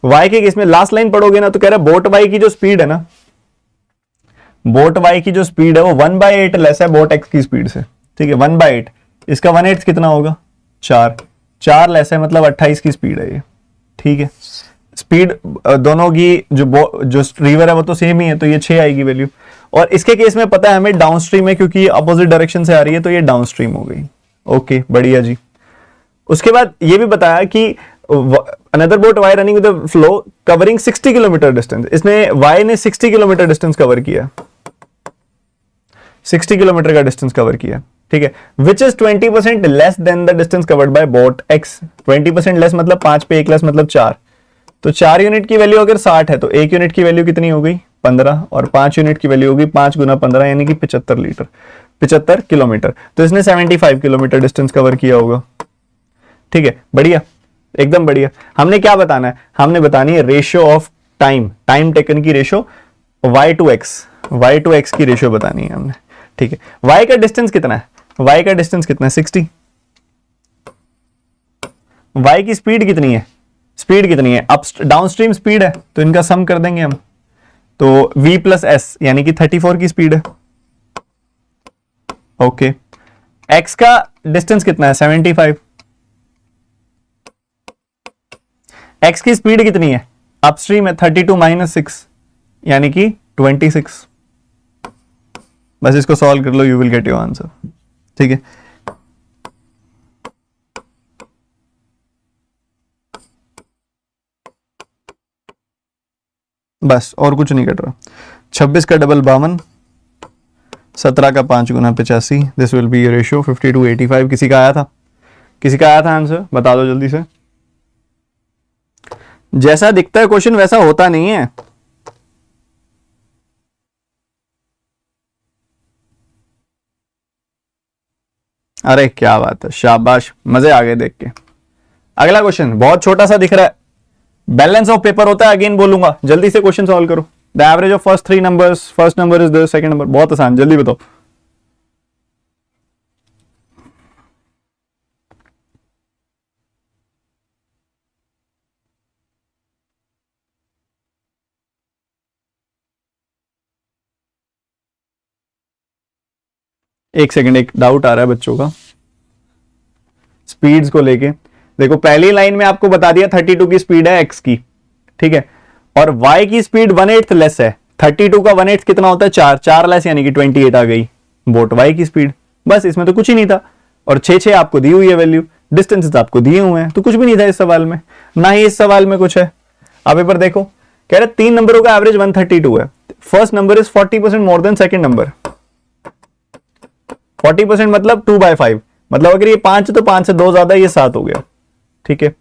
वाई के केस में लास्ट लाइन पढ़ोगे ना तो कह रहा है बोट वाई की जो स्पीड है ना, बोट वाई की जो स्पीड है वो 1/8 लेस है बोट एक्स की स्पीड से, ठीक है, 1/8। इसका 1/8 कितना होगा, 4 लेस है, मतलब 28 की स्पीड है ये, ठीक है। स्पीड दोनों की जो रिवर है वो तो सेम ही है, तो ये 6 आएगी वैल्यू। और इसके केस में पता है हमें डाउनस्ट्रीम है, क्योंकि अपोजिट डायरेक्शन से आ रही है, तो ये डाउनस्ट्रीम हो गई। ओके, बढ़िया जी। उसके बाद ये भी बताया कि another boat Y running with flow covering 60 kilometre distance, इसने वाई ने 60 किलोमीटर डिस्टेंस कवर किया, 60 किलोमीटर का डिस्टेंस कवर किया, ठीक है। Which is 20% less than the distance covered by boat x. 20% less मतलब 5 पे 1 लेस मतलब 4, तो 4 यूनिट की वैल्यू अगर 60 है तो 1 यूनिट की वैल्यू कितनी हो गई, 15, और 5 यूनिट की वैल्यू होगी 5 गुना 15 यानी कि 75 किलोमीटर। तो इसने 75 किलोमीटर डिस्टेंस कवर किया होगा, ठीक है, बढ़िया, एकदम बढ़िया। हमने क्या बताना है, हमने बतानी है रेशियो ऑफ टाइम टेकन की रेशियो, y टू एक्स की रेशियो बतानी है हमने, ठीक है। y का डिस्टेंस कितना है, y का डिस्टेंस कितना है, 60। y की स्पीड कितनी है, स्पीड कितनी है, अप डाउनस्ट्रीम स्पीड है, तो इनका सम कर देंगे हम, तो v प्लस एस यानी कि 34 की स्पीड है। ओके, x का डिस्टेंस कितना है, 75। x की स्पीड कितनी है, अपस्ट्रीम है, 32 माइनस 6 यानी कि 26। बस इसको सॉल्व कर लो, you will get your answer, ठीक है। बस और कुछ नहीं कट रहा। 26 का डबल 52, 17 का 5 गुना 85, दिस विल बी रेशियो 50:85। किसी का आया था, किसी का आया था आंसर, बता दो जल्दी से। जैसा दिखता है क्वेश्चन वैसा होता नहीं है। अरे क्या बात है, शाबाश, मजे आ गए देख के। अगला क्वेश्चन बहुत छोटा सा दिख रहा है, बैलेंस ऑफ पेपर होता है, अगेन बोलूंगा, जल्दी से क्वेश्चन सॉल्व करो। The average of first 3 numbers, first number is the second number, बहुत आसान, जल्दी बताओ। एक सेकंड, एक डाउट आ रहा है बच्चों का स्पीड्स को लेके। देखो पहली लाइन में आपको बता दिया 32 की स्पीड है x की, ठीक है, और y की स्पीड 1/8 लेस है। 32 का 1/8 कितना होता है, 4 लेस, यानी कि 28 आ गई बोट y की स्पीड। बस इसमें तो कुछ ही नहीं था, और 6 आपको दी हुई है वैल्यू, डिस्टेंसेस आपको दिए हुए हैं, तो कुछ भी नहीं था इस सवाल में, ना ही इस सवाल में कुछ है। अब पर देखो, कह रहे 3 नंबरों का एवरेज 132 है, first number is 40% more than second number. 40% मतलब 2/5, मतलब अगर ये 5 तो 5 से 2 ज्यादा, ये 7 हो गया, ठीक है।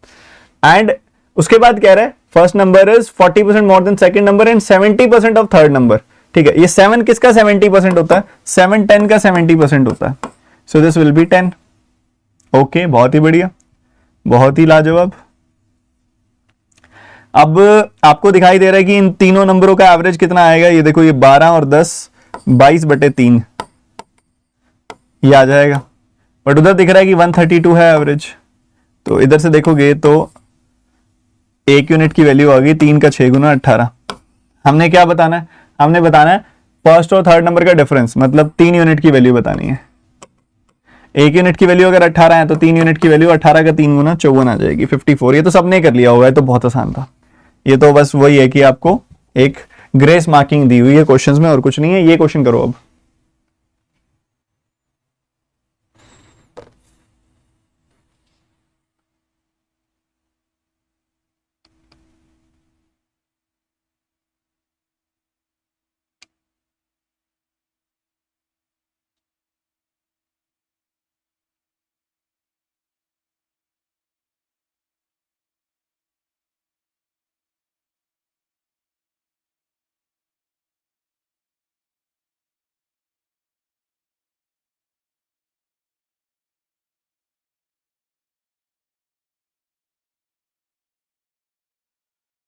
एंड उसके बाद कह रहा है first number is 40% more than second number and 70% of third number, ठीक है। ये 7 किसका 70% होता है, 7 10 का 70% होता है, so this will be 10। Okay, बहुत ही बढ़िया, बहुत ही लाजवाब। अब आपको दिखाई दे रहा है कि इन तीनों नंबरों का एवरेज कितना आएगा, ये देखो, ये 12 और 10, 22/3 ये आ जाएगा, बट उधर दिख रहा है कि 132 है एवरेज, तो इधर से देखोगे तो 1 यूनिट की वैल्यू आ गई 3 का 6 गुना 18। हमने क्या बताना है, हमने बताना है फर्स्ट और थर्ड नंबर का डिफरेंस, मतलब 3 यूनिट की वैल्यू बतानी है। 1 यूनिट की वैल्यू अगर 18 है तो 3 यूनिट की वैल्यू 18 का 3 गुना 54 आ जाएगी, 54। ये तो सबने कर लिया होगा, ये तो बहुत आसान था। ये तो बस वही है कि आपको एक ग्रेस मार्किंग दी हुई है क्वेश्चंस में, और कुछ नहीं है। ये क्वेश्चन करो अब।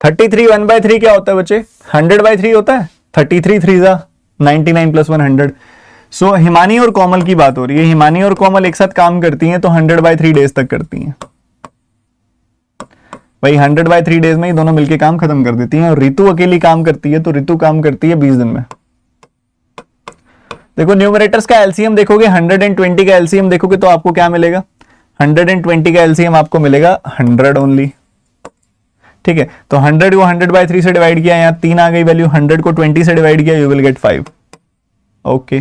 थर्टी थ्री 1/3 क्या होता है बच्चे, 100/3 होता है। 33 3 99 + 100। सो हिमानी और कोमल की बात हो रही है, हिमानी और कोमल एक साथ काम करती हैं तो 100/3 डेज तक करती हैं भाई। 100/3 डेज में ही दोनों मिलके काम खत्म कर देती हैं। और रितु अकेली काम करती है, तो रितु काम करती है 20 दिन में। देखो न्यूमरेटर्स का एलसीएम देखोगे, 120 का एलसीएम देखोगे तो आपको क्या मिलेगा, 120 का एलसीएम आपको मिलेगा 100 ओनली, ठीक है। तो 100 को 100/3 से डिवाइड किया, यहाँ 3 आ गई वैल्यू, 100 को 20 से डिवाइड किया, यू विल गेट 5। ओके,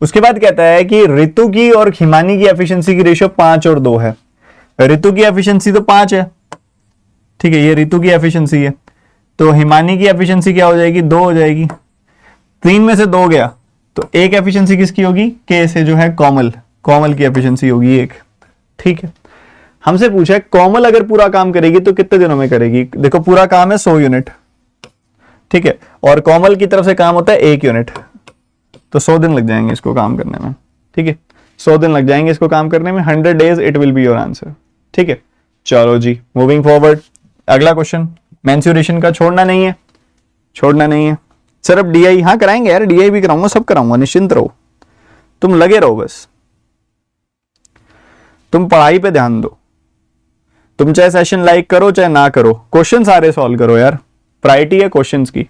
उसके बाद कहता है कि ऋतु की और हिमानी की एफिशिएंसी की रेशियो 5 और 2 है। ऋतु की एफिशिएंसी तो 5 है, ठीक है, ये ऋतु की एफिशिएंसी है, तो हिमानी की एफिशिएंसी क्या हो जाएगी, 2 हो जाएगी। 3 में से 2 गया तो एक एफिशिएंसी किसकी होगी, के से जो है कोमल, कोमल की एफिशिएंसी होगी 1, ठीक है। हमसे पूछा है कोमल अगर पूरा काम करेगी तो कितने दिनों में करेगी। देखो पूरा काम है 100 यूनिट, ठीक है, और कोमल की तरफ से काम होता है 1 यूनिट, तो 100 दिन लग जाएंगे इसको काम करने में, ठीक है। 100 दिन लग जाएंगे इसको काम करने में, 100 days it will be your answer, ठीक है। चलो जी, मूविंग फॉरवर्ड, अगला क्वेश्चन। मेंसुरेशन का छोड़ना नहीं है, छोड़ना नहीं है, सिर्फ डीआई, हाँ कराएंगे यार, डीआई भी कराऊंगा, सब कराऊंगा, निश्चिंत रहो, तुम लगे रहो, बस तुम पढ़ाई पे ध्यान दो। तुम चाहे सेशन लाइक करो चाहे ना करो, क्वेश्चन सारे सॉल्व करो यार, प्रायोरिटी है क्वेश्चंस की।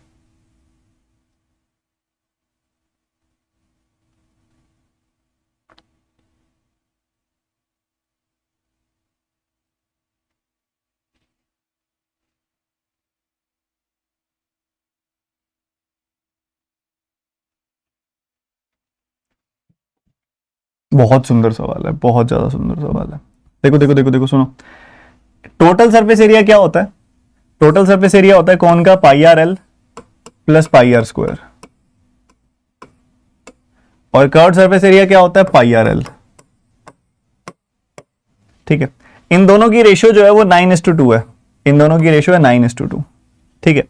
बहुत सुंदर सवाल है, बहुत ज्यादा सुंदर सवाल है। देखो देखो देखो देखो, सुनो, टोटल सरफेस एरिया क्या होता है, टोटल सरफेस एरिया होता है कौन का, πr_l + πr²। और कर्व्ड सरफेस एरिया क्या होता है, पाई आर एल। ठीक है, इन दोनों की रेशियो जो है वो 9:2 है, इन दोनों की रेशियो है 9:2। ठीक है,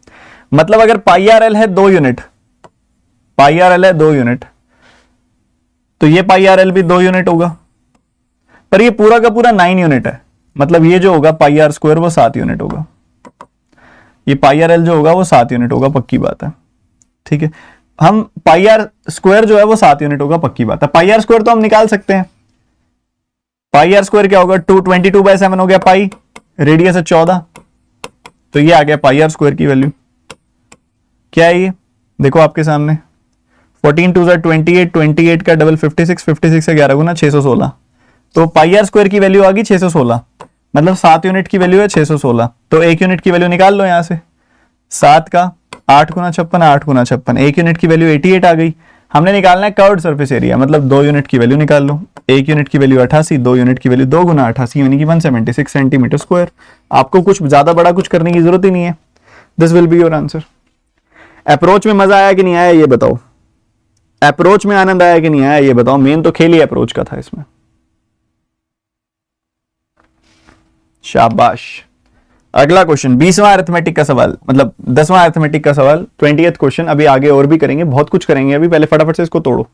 मतलब अगर पाई आर एल है 2 यूनिट, पाई आर एल है 2 यूनिट, तो ये पाई आर एल भी 2 यूनिट होगा, पर ये पूरा का पूरा 9 यूनिट है, मतलब ये जो होगा पाई आर स्क्वायर वो 7 यूनिट होगा, ये पाई आर एल जो होगा वो 7 यूनिट होगा, पक्की बात है। ठीक है, हम पाई आर स्क्वायर जो है वो 7 यूनिट होगा, पक्की बात है। पाई आर स्क्वायर तो हम निकाल सकते हैं, पाई आर स्क्वायर क्या होगा, 222/7 हो गया पाई, रेडियस है 14, तो ये आ गया पाई आर स्क्वायर की वैल्यू। क्या है ये, देखो आपके सामने 14 2 28, 28 का डबल 56, 56 से 11 गुना 616, तो पाई आर स्क्वायर की वैल्यू आ गई 616, मतलब 7 यूनिट की वैल्यू है 616, तो 1 यूनिट की वैल्यू निकाल लो यहां से, 7 का 8 गुना 56, 8 गुना 56, 1 यूनिट की वैल्यू 88 आ गई। हमने निकालना है कर्व्ड सरफेस एरिया, मतलब 2 यूनिट की वैल्यू निकाल लो, 1 यूनिट की वैल्यू 88, 2 यूनिट की वैल्यू 2 गुना 88 यानी कि 176 सेंटीमीटर स्क्वायर। आपको कुछ ज्यादा बड़ा कुछ करने की जरूरत ही नहीं है, this will be your answer. Approach में मजा आया कि नहीं आया ये बताओ, अप्रोच में आनंद आया कि नहीं आया ये बताओ, मेन तो खेल ही अप्रोच का था इसमें। शाबाश। अगला क्वेश्चन 20वां अरिथमेटिक का सवाल, मतलब 10वां अरिथमेटिक का सवाल, 20th क्वेश्चन। अभी आगे और भी करेंगे, बहुत कुछ करेंगे अभी, पहले फटाफट से इसको तोड़ो।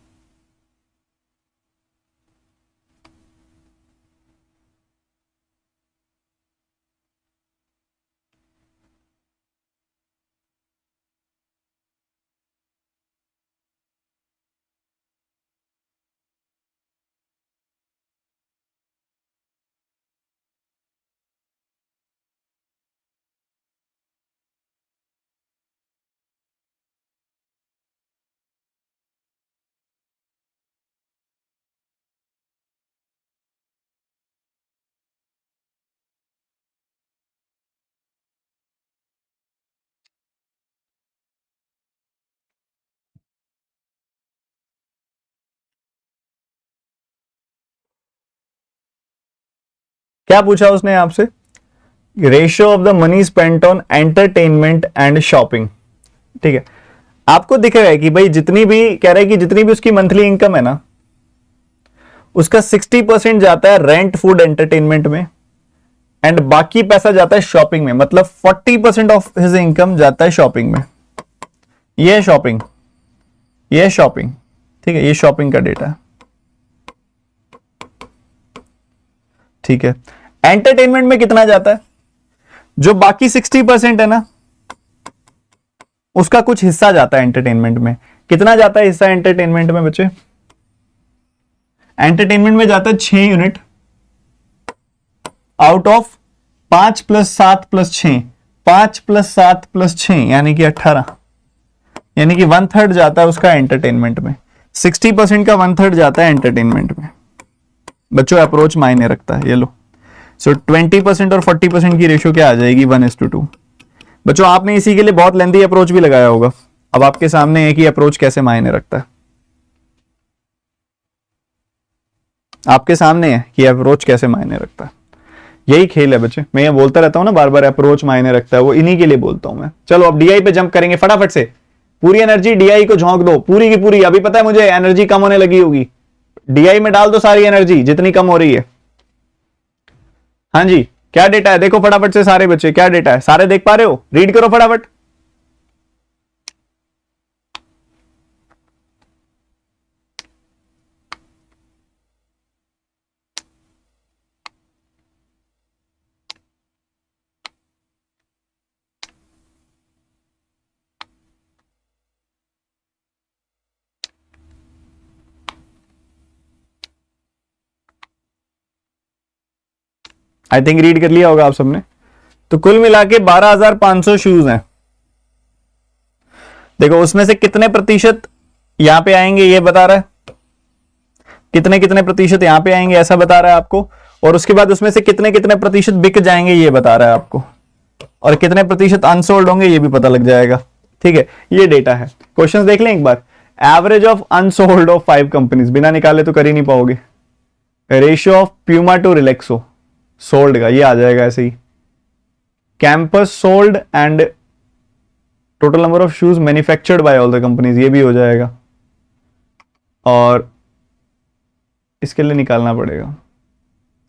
क्या पूछा उसने आपसे, ratio of the money spent on entertainment and shopping. ठीक है, आपको दिख रहा है कि भाई जितनी भी कह रहा है कि जितनी भी उसकी मंथली इनकम है ना, उसका 60% जाता है रेंट फूड एंटरटेनमेंट में, एंड बाकी पैसा जाता है शॉपिंग में, मतलब 40% ऑफ हिज इनकम जाता है शॉपिंग में। ये है शॉपिंग, ये है शॉपिंग। ठीक है, ये शॉपिंग का डेटा है। ठीक है, एंटरटेनमेंट में कितना जाता है, जो बाकी 60% है ना, उसका कुछ हिस्सा जाता है एंटरटेनमेंट में। कितना जाता है हिस्सा एंटरटेनमेंट में बच्चे, एंटरटेनमेंट में जाता है 6 यूनिट आउट ऑफ 5 + 7 + 6, 5 + 7 + 6 यानी कि 18, यानी कि 1/3 जाता है उसका एंटरटेनमेंट में। 60% का 1/3 जाता है एंटरटेनमेंट में। बच्चों अप्रोच मायने रखता है, ये लो। सो 20% और 40% की रेशियो क्या आ जाएगी, 1:2। बच्चों आपने इसी के लिए बहुत लेंथी अप्रोच भी लगाया होगा, अब आपके सामने है कि अप्रोच कैसे मायने रखता है, आपके सामने है कि अप्रोच कैसे मायने रखता है। यही खेल है बच्चे, मैं ये बोलता रहता हूं ना बार बार, अप्रोच मायने रखता है, वो इन्हीं के लिए बोलता हूं मैं। चलो अब डीआई पे जंप करेंगे फटाफट से, पूरी एनर्जी डीआई को झोंक दो, पूरी की पूरी। अभी पता है मुझे एनर्जी कम होने लगी होगी, डीआई में डाल दो सारी एनर्जी जितनी कम हो रही है। हाँ जी, क्या डेटा है देखो फटाफट से सारे बच्चे, क्या डेटा है, सारे देख पा रहे हो, रीड करो फटाफट। आई थिंक रीड कर लिया होगा आप सबने। तो कुल मिला के 12,500 शूज हैं। देखो उसमें से कितने प्रतिशत यहां पे आएंगे ये बता रहा है, कितने कितने प्रतिशत यहां पे आएंगे ऐसा बता रहा है आपको, और उसके बाद उसमें से कितने कितने प्रतिशत बिक जाएंगे ये बता रहा है आपको, और कितने प्रतिशत अनसोल्ड होंगे ये भी पता लग जाएगा। ठीक है, ये डेटा है। क्वेश्चंस देख लें एक बार। Average of unsold of 5 companies, बिना निकाले तो कर ही नहीं पाओगे। Ratio of Puma to Relaxo sold का ये आ जाएगा ऐसे ही। Campus sold and total number of shoes manufactured by all the companies, ये भी हो जाएगा। और इसके लिए निकालना पड़ेगा,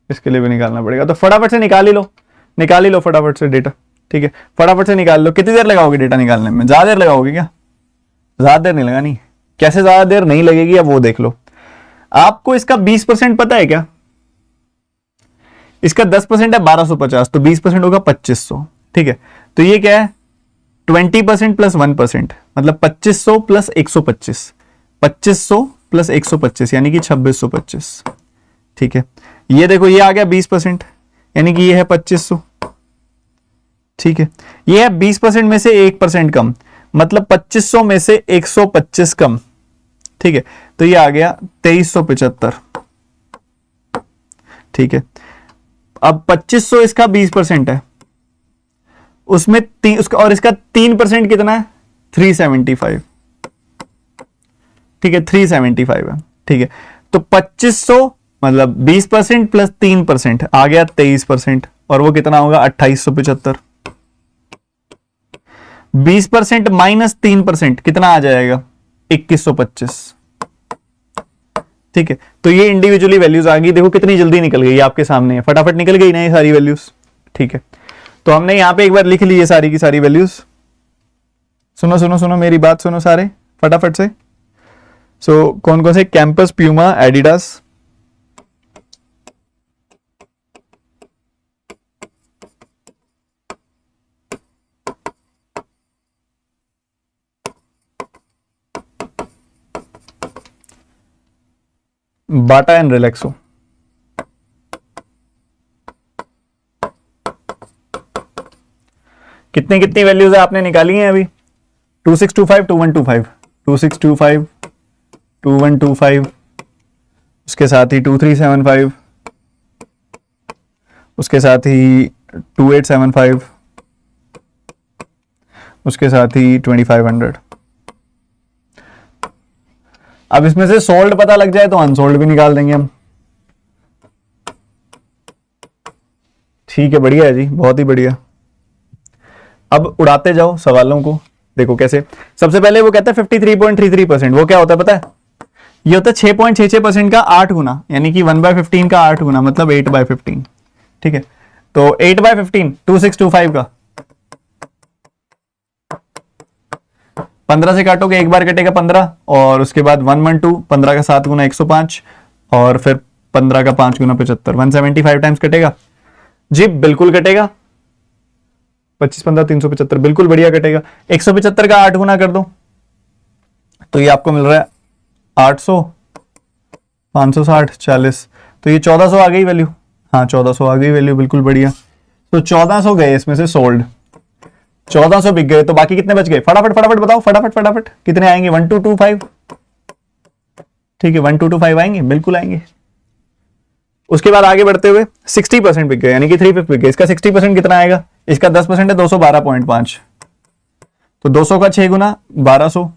इसके लिए भी निकालना पड़ेगा। तो फटाफट से निकाल ही लो फटाफट से डेटा। ठीक है, फटाफट से निकाल लो। कितनी देर लगाओगे डेटा निकालने में? ज्यादा देर लगाओगे क्या? ज्यादा देर नहीं लगानी। कैसे ज्यादा देर नहीं लगेगी अब वो देख लो। आपको इसका 20% पता है क्या? इसका 10% है 1250, तो 20% होगा 2500। ठीक है, तो ये क्या है? 20% प्लस 1%, मतलब 2500 प्लस 125, 2500 प्लस 125 यानी कि 2625। ठीक है, ये देखो ये आ गया 20%, यानी कि ये है 2500। ठीक है, ये है 20% में से 1% कम, मतलब 2500 में से 125 कम। ठीक है, तो ये आ गया 2375। ठीक है, अब 2500 इसका 20% है, उसमें उसका और इसका 3% कितना है? 375। ठीक है, 375 है। ठीक है, तो 2500 मतलब 20% प्लस 3% आ गया 23%, और वो कितना होगा? 2875। 20% माइनस 3% कितना आ जाएगा? 2125। ठीक है, तो ये इंडिविजुअली वैल्यूज आ गई। देखो कितनी जल्दी निकल गई, आपके सामने है, फटाफट निकल गई ना ये सारी वैल्यूज। ठीक है, तो हमने यहां पे एक बार लिख ली ये सारी की सारी वैल्यूज। सुनो सुनो सुनो मेरी बात सुनो सारे फटाफट से। सो कौन कौन से? Campus, Puma, Adidas, Bata and Relaxo. कितनी कितनी वैल्यूज है आपने निकाली हैं अभी? 2625 2125 2625 2125, उसके साथ ही 2375, उसके साथ ही 2875, उसके साथ ही 2500। अब इसमें से सोल्ड पता लग जाए तो अनसोल्ड भी निकाल देंगे हम। ठीक है, बढ़िया है जी, बहुत ही बढ़िया। अब उड़ाते जाओ सवालों को। देखो कैसे। सबसे पहले वो कहता है 53.33%। वो क्या होता है पता है? ये होता है 6.66% का 8 गुना, यानी कि 1/15 का 8 गुना, मतलब 8/15। ठीक है, तो 8/15 2625 का 15 से काटोगे, एक बार कटेगा 15, और उसके बाद 112, 15 का 7 गुना 105, और फिर 15 का 5 गुना 75, 175 टाइम्स कटेगा जी। बिल्कुल कटेगा, 25 15 375, बिल्कुल बढ़िया कटेगा। 175 का 8 गुना कर दो तो ये आपको मिल रहा है 800, 560, 40, तो ये 1400 आ गई वैल्यू। हाँ 1400 आ गई वैल्यू, बिल्कुल बढ़िया। तो 1400 गए इसमें से सोल्ड, 1400 बिक गए, तो बाकी कितने बच गए? फटाफट फटाफट बताओ, फटाफट फटाफट कितने आएंगे? 1225। ठीक है, 1225 आएंगे, बिल्कुल आएंगे। उसके बाद आगे बढ़ते हुए 60% बिक गए, यानी कि 350 बिक गए। इसका 60% कितना आएगा? इसका 10% है 212.5, तो 200 का 6 गुना 1200,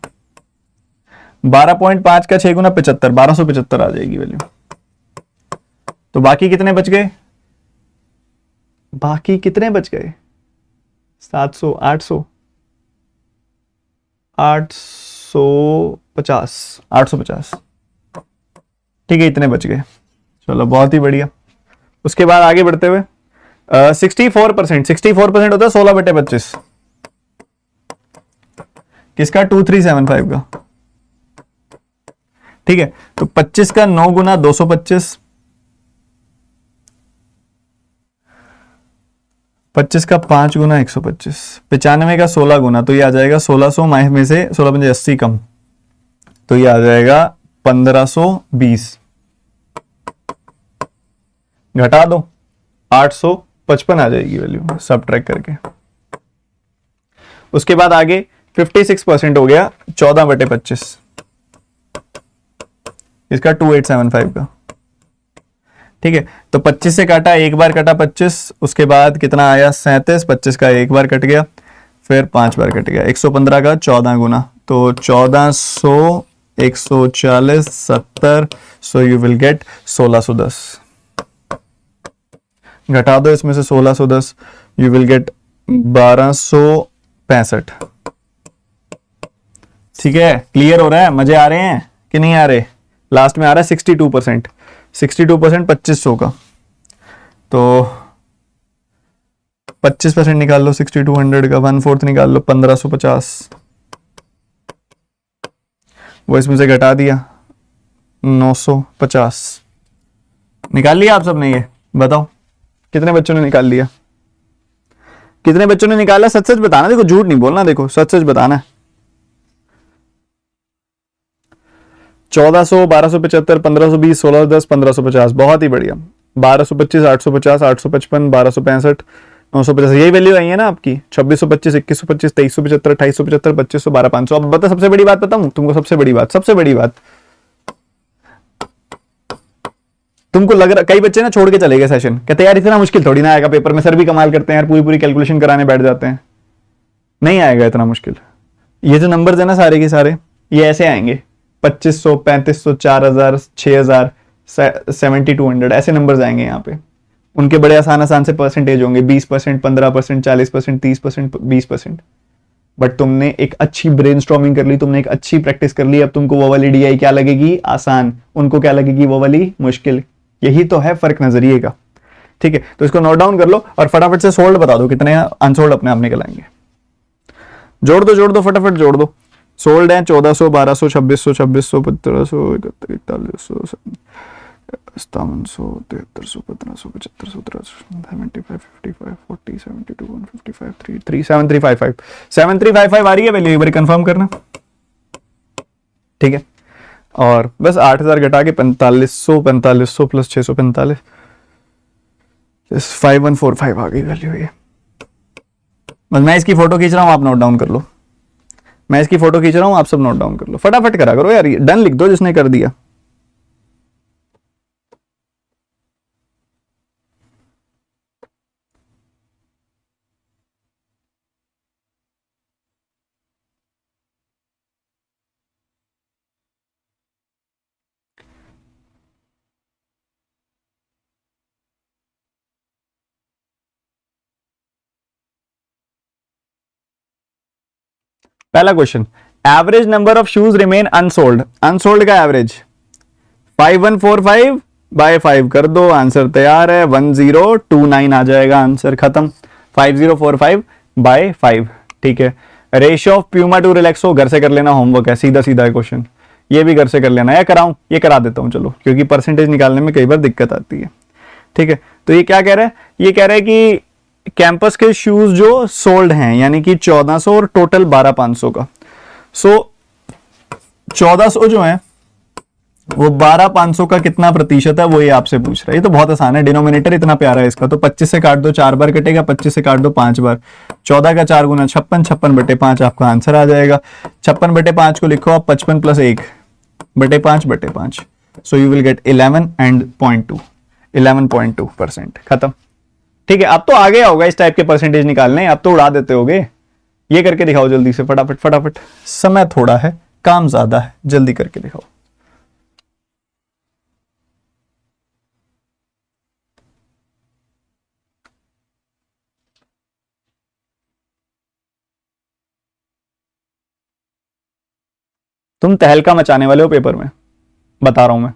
12.5 का 6 गुना 75, 1275 आ जाएगी वैल्यू। तो बाकी कितने बच गए? बाकी कितने बच गए? 700, 800, 850, 850। ठीक है, इतने बच गए। चलो बहुत ही बढ़िया। उसके बाद आगे बढ़ते हुए 64%, 64% होता है 16/25 किसका? 2375 का। ठीक है, तो 25 का 9 गुना 225, 25 का 5 गुना 125, 95 का 16 गुना, तो ये आ जाएगा 1600 में से 16 80 कम, तो ये आ जाएगा 1520। घटा दो 855 आ जाएगी वैल्यू सब ट्रैक करके। उसके बाद आगे 56% हो गया 14/25, इसका 2875 का। ठीक है, तो 25 से काटा, एक बार कटा 25, उसके बाद कितना आया? 37, 25 का एक बार कट गया, फिर 5 बार कट गया, 115 का 14 गुना, तो 1400, 140, 70, सो यू विल गेट 1610। घटा दो इसमें से 1610, यू विल गेट 1265। ठीक है, क्लियर हो रहा है? मजे आ रहे हैं कि नहीं आ रहे? लास्ट में आ रहा है 62%। 62% 2500 का, तो 25% निकाल लो 6200 का, 1/4 निकाल लो 1550, वो इसमें से घटा दिया 950। निकाल लिया आप सबने? ये बताओ कितने बच्चों ने निकाल लिया? कितने बच्चों ने निकाला? सच सच बताना, देखो झूठ नहीं बोलना, देखो सच सच बताना। 1400, 1275, 1520, 1610, 1550, बहुत ही बढ़िया। 1225, 850, 855, 1265, 950, यही वैल्यू आई है ना आपकी। 2625, 2125, 2375, 2875, 2500, 12500। अब बता, सबसे बड़ी बात बताऊं तुमको, सबसे बड़ी बात, सबसे बड़ी बात, तुमको लग रहा, कई बच्चे ना छोड़ के चले गए सेशन, कहते यार इतना मुश्किल थोड़ी ना आएगा पेपर में, सर भी कमाल करते हैं यार, पूरी पूरी कैलकुलेशन कराने बैठ जाते हैं। नहीं आएगा इतना मुश्किल। ये जो नंबर्स है ना सारे के सारे, ये ऐसे आएंगे 2500, 3500, 4000, 6000, 7200, ऐसे नंबर्स आएंगे यहाँ पे। उनके बड़े आसान आसान से परसेंटेज होंगे, 20%, 15%, 40%, 30%, 20%। बट तुमने एक अच्छी ब्रेनस्टॉर्मिंग कर ली, तुमने एक अच्छी प्रैक्टिस कर ली, अब तुमको वो वाली डीआई क्या लगेगी? आसान। उनको क्या लगेगी? वो वाली मुश्किल। यही तो है फर्क नजरिए का। ठीक है, तो इसको नोट डाउन कर लो और फटाफट से सोल्ड बता दो, कितने अनसोल्ड अपने आप निकल आएंगे। जोड़ दो फटाफट जोड़ दो। सोल्ड है 1400, 1200, 2600, 2600, 1500, 4100, 5700, 7300, 1500, 7500, 75, 55, 40, 72, 155, 7355, 7355 आ रही है वैल्यू, एक बार कंफर्म करना। ठीक है, और बस 8000 घटा के 4500, 4500 प्लस 645, 5145 आ गई वैल्यू ये। बस मैं इसकी फोटो खींच रहा हूं, आप नोट डाउन कर लो। मैं इसकी फोटो खींच रहा हूं, आप सब नोट डाउन कर लो। फटाफट करा करो यार, डन लिख दो जिसने कर दिया। पहला question, average number of shoes remain unsold. Unsold का एवरेज 5145 बाय 5 कर दो, आंसर तैयार है। 1029 आ जाएगा, आंसर खत्म। 5045 बाय 5। ठीक है, ratio of Puma to Relaxo घर से कर लेना, होमवर्क है, सीधा सीधा है क्वेश्चन, ये भी घर से कर लेना। या कराऊं? ये करा देता हूं चलो, क्योंकि परसेंटेज निकालने में कई बार दिक्कत आती है। ठीक है, तो ये क्या कह रहा है? ये कह रहा है कि कैंपस के शूज जो सोल्ड हैं, यानी कि 1400 और टोटल 12500 का। सो 1400 जो है वो 12500 का कितना प्रतिशत है, वो ये आपसे पूछ रहा है। ये तो बहुत आसान है, डिनोमिनेटर इतना प्यारा है इसका, तो 25 से काट दो 4 बार कटेगा, 25 से काट दो 5 बार, 14 का 4 गुना 56, 56/5 आपका आंसर आ जाएगा। 56/5 को लिखो आप 55 + 1/5/5, सो यू विल गेट 11.2%। खत्म। ठीक है, अब तो आ गया होगा इस टाइप के परसेंटेज निकालने, अब तो उड़ा देते होगे। ये करके दिखाओ जल्दी से, फटाफट फटाफट, समय थोड़ा है, काम ज्यादा है, जल्दी करके दिखाओ। तुम तहलका मचाने वाले हो पेपर में, बता रहा हूं मैं।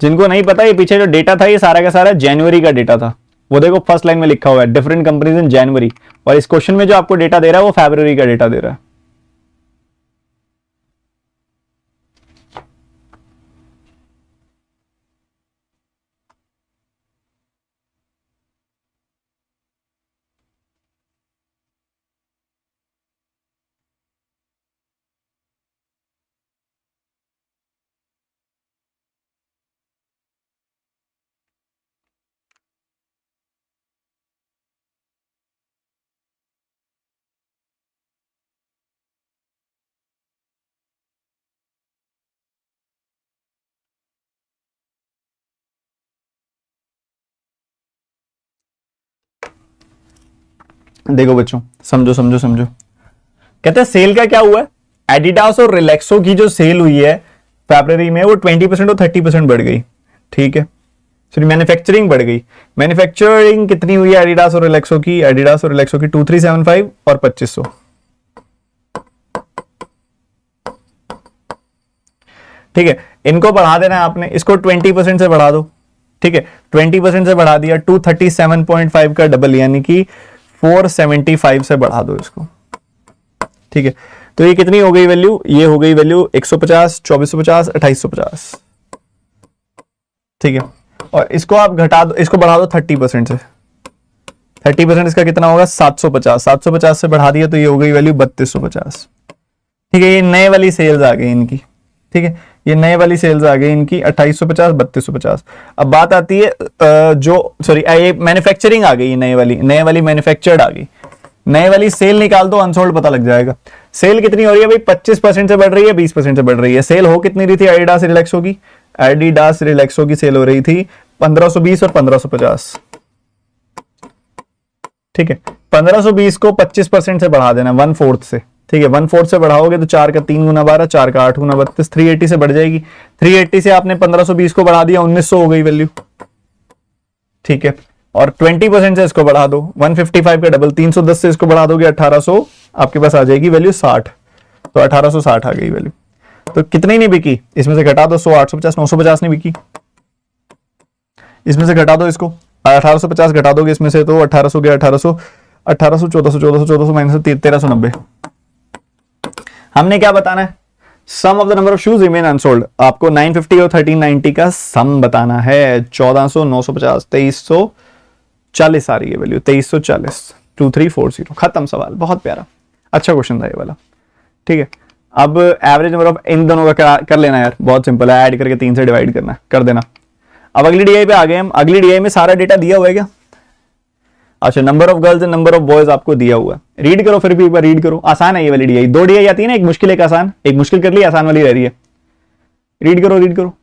जिनको नहीं पता, ये पीछे जो डेटा था ये सारा का सारा जनवरी का डेटा था। वो देखो फर्स्ट लाइन में लिखा हुआ है डिफरेंट कंपनीज इन जनवरी, और इस क्वेश्चन में जो आपको डेटा दे रहा है वो फरवरी का डेटा दे रहा है। देखो बच्चों, समझो समझो समझो। कहते हैं सेल का क्या हुआ है, एडिडास और रिलैक्सो की जो सेल हुई है फरवरी में, वो 20% और 30% बढ़ गई। ठीक है, सॉरी मैन्युफैक्चरिंग बढ़ गई। मैन्युफैक्चरिंग कितनी हुई है एडिडास और रिलैक्सो की? एडिडास और रिलैक्सो की 2375 और 2500। ठीक है, इनको बढ़ा देना है आपने, इसको 20% से बढ़ा दो। ठीक है, 20% से बढ़ा दिया, 237.5 का डबल यानी कि 475 से बढ़ा दो इसको। ठीक है, तो ये कितनी हो गई वैल्यू? ये हो गई वैल्यू 150, 2450, 2850। ठीक है, और इसको आप घटा दो, इसको बढ़ा दो 30% से। 30% इसका कितना होगा? 750। 750 से बढ़ा दिया तो ये हो गई वैल्यू 3250। ठीक है, ये नए वाली सेल्स आ गई इनकी। ठीक है, ये नए वाली सेल्स आ गई इनकी 2850, 3250। अब बात आती है ये मैन्युफैक्चरिंग आ गई, नए वाली मैन्युफैक्चर्ड आ गई। नए वाली सेल निकाल दो, अनसोल्ड पता लग जाएगा। सेल कितनी हो रही है भाई? 25% से बढ़ रही है, 20% से बढ़ रही है। सेल हो कितनी रही थी एडिडास रिलैक्सो की? एडिडास रिलैक्सो की सेल हो रही थी 1520 और 1550। ठीक है, 1520 को 25% से बढ़ा देना, 1/4 से। ठीक है, 1/4 से बढ़ाओगे तो 4 का 3 गुना 12, 4 का 8 गुना 32, 380 से बढ़ जाएगी। 380 से आपने 1520 को बढ़ा दिया, 1900 हो गई वैल्यू। ठीक है, और 20% से इसको बढ़ा दो, 155 का डबल, 310 से इसको बढ़ा दोगे 1800, आपके पास आ जाएगी वैल्यू 60। तो 1860 आ गई वैल्यू। तो कितनी नहीं बिकी? इसमें से घटा दो 100, 850, 950 नहीं बिकी। इसमें से घटा दो इसको, 1850 घटा दोगे इसमें से तो 1800 गया, 1800, 1800, 1400, 1400, 1400 माइनस 1390। हमने क्या बताना है? Sum of the number of shoes remain unsold. आपको 950 और 1390 का सम बताना है। 1400, 950, 2340 आ रही है वैल्यू, 2340, 2340। खत्म सवाल। बहुत प्यारा, अच्छा क्वेश्चन था ये वाला। ठीक है, अब एवरेज नंबर ऑफ इन दोनों का कर लेना यार, बहुत सिंपल है, ऐड करके 3 से डिवाइड करना, कर देना। अब अगली डीआई पे आ गए हम। अगली डीआई में सारा डेटा दिया हुआ है क्या? अच्छा, number of girls and number of boys आपको दिया हुआ है। रीड करो, फिर भी एक बार रीड करो। आसान है ये वाली डीआई। 2 डीआई आती है ना, एक मुश्किल एक आसान। एक मुश्किल कर ली, आसान वाली रह रही है। रीड करो, रीड करो।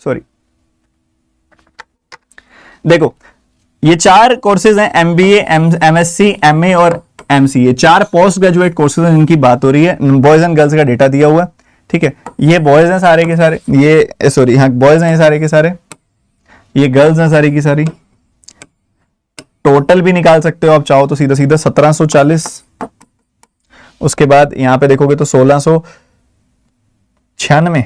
सॉरी, देखो ये 4 कोर्सेज हैं, एमबीए, एमएससी, एमए और एमसीए। 4 पोस्ट ग्रेजुएट कोर्सेज हैं, इनकी बात हो रही है। बॉयज एंड गर्ल्स का डेटा दिया हुआ है। ठीक है, ये बॉयज हैं सारे के सारे, ये सॉरी हाँ बॉयज हैं ये सारे के सारे, ये गर्ल्स हैं सारी की सारी। टोटल भी निकाल सकते हो आप चाहो तो, सीधा सीधा 1740। उसके बाद यहां पे देखोगे तो 1696,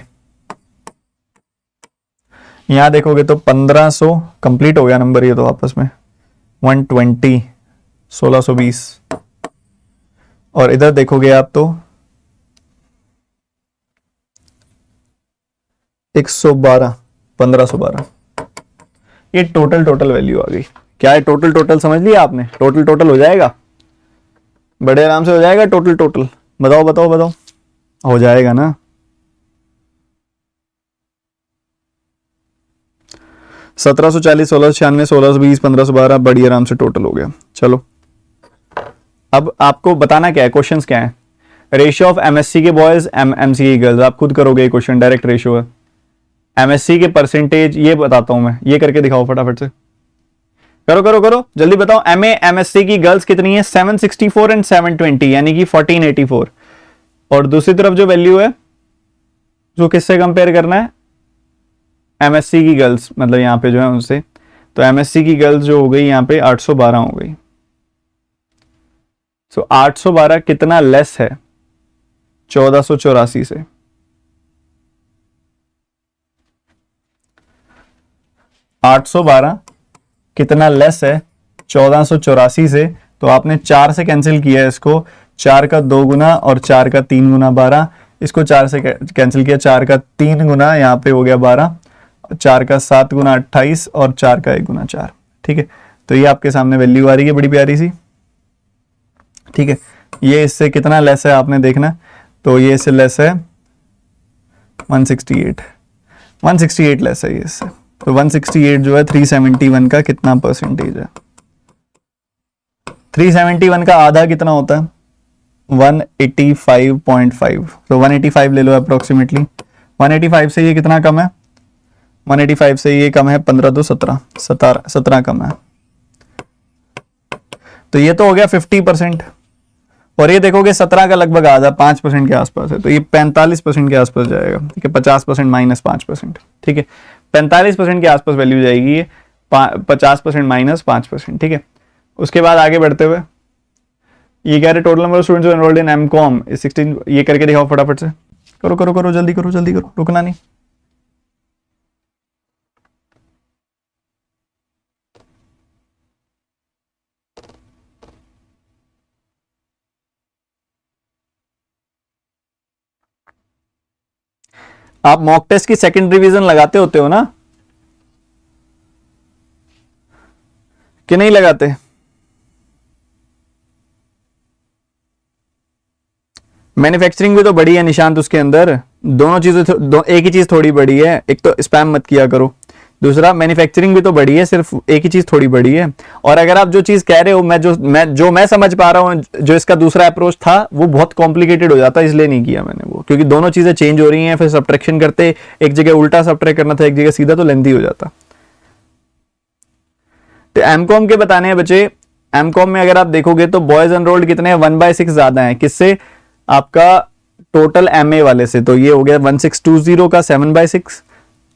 यहां देखोगे तो 1500। कंप्लीट हो गया नंबर ये तो आपस में। 120, 1620, और इधर देखोगे आप तो 112, 1512। ये टोटल वैल्यू आ गई। क्या है टोटल समझ लिया आपने? टोटल हो जाएगा, बड़े आराम से हो जाएगा टोटल। बताओ हो जाएगा ना? सत्रह 1696, 1620, 1512, बड़ी आराम से टोटल हो गया। चलो अब आपको बताना क्या है, क्वेश्चंस क्या है? रेशियो ऑफ एमएससी के बॉयज, एमसी के गर्ल्स। आप खुद करोगे ये क्वेश्चन, डायरेक्ट रेशियो है। एमएससी के परसेंटेज ये बताता हूं मैं, ये करके दिखाओ फटाफट से। करो जल्दी बताओ। एमएससी की गर्ल्स कितनी है? 764 एंड 720, यानी कि 1484। और दूसरी तरफ जो वैल्यू है, जो किससे कंपेयर करना है? एमएससी की गर्ल्स, मतलब यहां पे जो है उनसे। तो एमएससी की गर्ल्स जो हो गई यहां पे 812 हो गई। सो 812 कितना लेस है 1484 से? 812 कितना लेस है 1484 से? तो आपने 4 से कैंसिल किया है इसको। 4 का 2 गुना और 4 का 3 गुना 12। इसको 4 से कैंसिल किया, 4 का 3 गुना यहाँ पे हो गया 12, 4 का 7 गुना 28 और 4 का 1 गुना 4। ठीक है, तो ये आपके सामने वैल्यू आ रही है बड़ी प्यारी सी। ठीक है, ये इससे कितना लेस है आपने देखना। तो ये इससे लेस है 168 लेस है ये इससे। तो 168 जो है 371 का कितना परसेंटेज है? 371 का आधा कितना होता है? 185.5। तो 185 ले लो अप्रोक्सीमेटली। 185 से ये कितना कम है? 185 से ये कम है 15 तो 17 कम है। तो ये तो हो गया 50%। और ये देखोगे 17 का लगभग आधा 5% के आसपास है, तो ये 45% के आसपास जाएगा। ठीक है, 50% माइनस 5%। ठीक है, 45% के आसपास वैल्यू जाएगी ये, 50% माइनस 5%। ठीक है, उसके बाद आगे बढ़ते हुए ये कह रहे total number of students enrolled in MCom 16। ये करके दिखाओ फटाफट से, करो करो करो, जल्दी करो जल्दी करो, रुकना नहीं। आप मॉक टेस्ट की सेकंड रिवीजन लगाते होते हो ना कि नहीं लगाते? मैन्युफैक्चरिंग भी तो बड़ी है निशांत, उसके अंदर दोनों चीजें एक ही चीज थोड़ी बड़ी है। एक तो स्पैम मत किया करो, दूसरा मैन्युफैक्चरिंग भी तो बड़ी है, सिर्फ एक ही चीज थोड़ी बड़ी है। और अगर आप जो चीज कह रहे हो, मैं समझ पा रहा हूं, जो इसका दूसरा अप्रोच था वो बहुत कॉम्प्लिकेटेड हो जाता है, इसलिए नहीं किया मैंने वो, क्योंकि दोनों चीजें चेंज हो रही हैं, फिर सब्ट्रैक्शन करते एक जगह उल्टा सब्ट्रैक्ट करना था, एक जगह सीधा, तो लेंथी हो जाता। तो एमकॉम के बताने हैं बच्चे, एमकॉम में अगर आप देखोगे तो बॉयज एनरोल्ड कितने हैं, 1/6 ज्यादा है। किससे? आपका टोटल एमए वाले से। तो ये हो गया 1620 का 7/6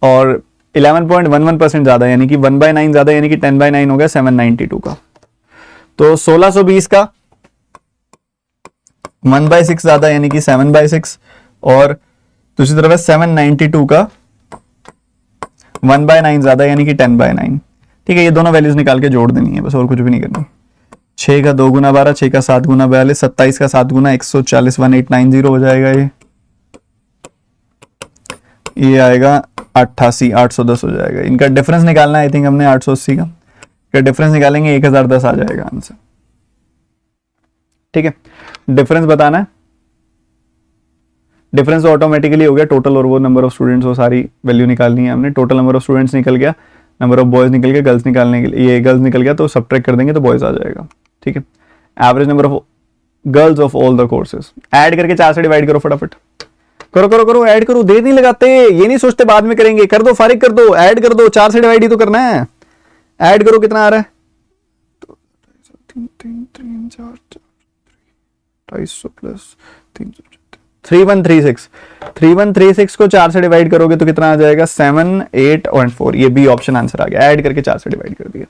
और 11.11% ज्यादा, यानी कि 1/9 ज्यादा, यानी कि 10/9 हो गया 792 का। तो 1620 का 1/6 ज्यादा, यानी कि 7/6, और दूसरी तरफ है 792 का 1/9 ज्यादा, यानी कि 10/9। ठीक है, ये दोनों वैल्यूज निकाल के जोड़ देनी है बस, और कुछ भी नहीं करनी। 6 का 2 गुना 12, 6 का 7 गुना 42, 27 का 7 गुना 140, 1890 हो जाएगा। ये आएगा 88, 810 हो जाएगा। इनका डिफरेंस निकालना है, आई थिंक हमने 880 का डिफरेंस निकालेंगे, 1010 आ जाएगा आंसर। ठीक है, डिफरेंस बताना है, डिफरेंस ऑटोमेटिकली हो गया टोटल और वो नंबर ऑफ स्टूडेंट्स, वो सारी वैल्यू निकालनी है हमने। टोटल नंबर ऑफ स्टूडेंट्स निकल गया, नंबर ऑफ बॉयज निकल गया, गर्ल्स निकालने के लिए, ये गर्ल्स निकल गया तो सब्ट्रैक्ट कर देंगे तो बॉयज आ जाएगा। ठीक है, average number of girls of all the courses, add करके 4 से डिवाइड करो फटाफट, करो करो करो, ऐड करो, देर नहीं लगाते, ये नहीं सोचते बाद में करेंगे, कर दो, फारिग कर दो, ऐड कर दो, 4 से डिवाइड ही तो करना है। ऐड करो, कितना आ रहा है? 250 प्लस 3136, 3136 को 4 से डिवाइड करोगे तो कितना आ जाएगा? 7, 8 और 4। ये बी ऑप्शन आंसर आ गया, ऐड करके 4 से डिवाइड कर दिया।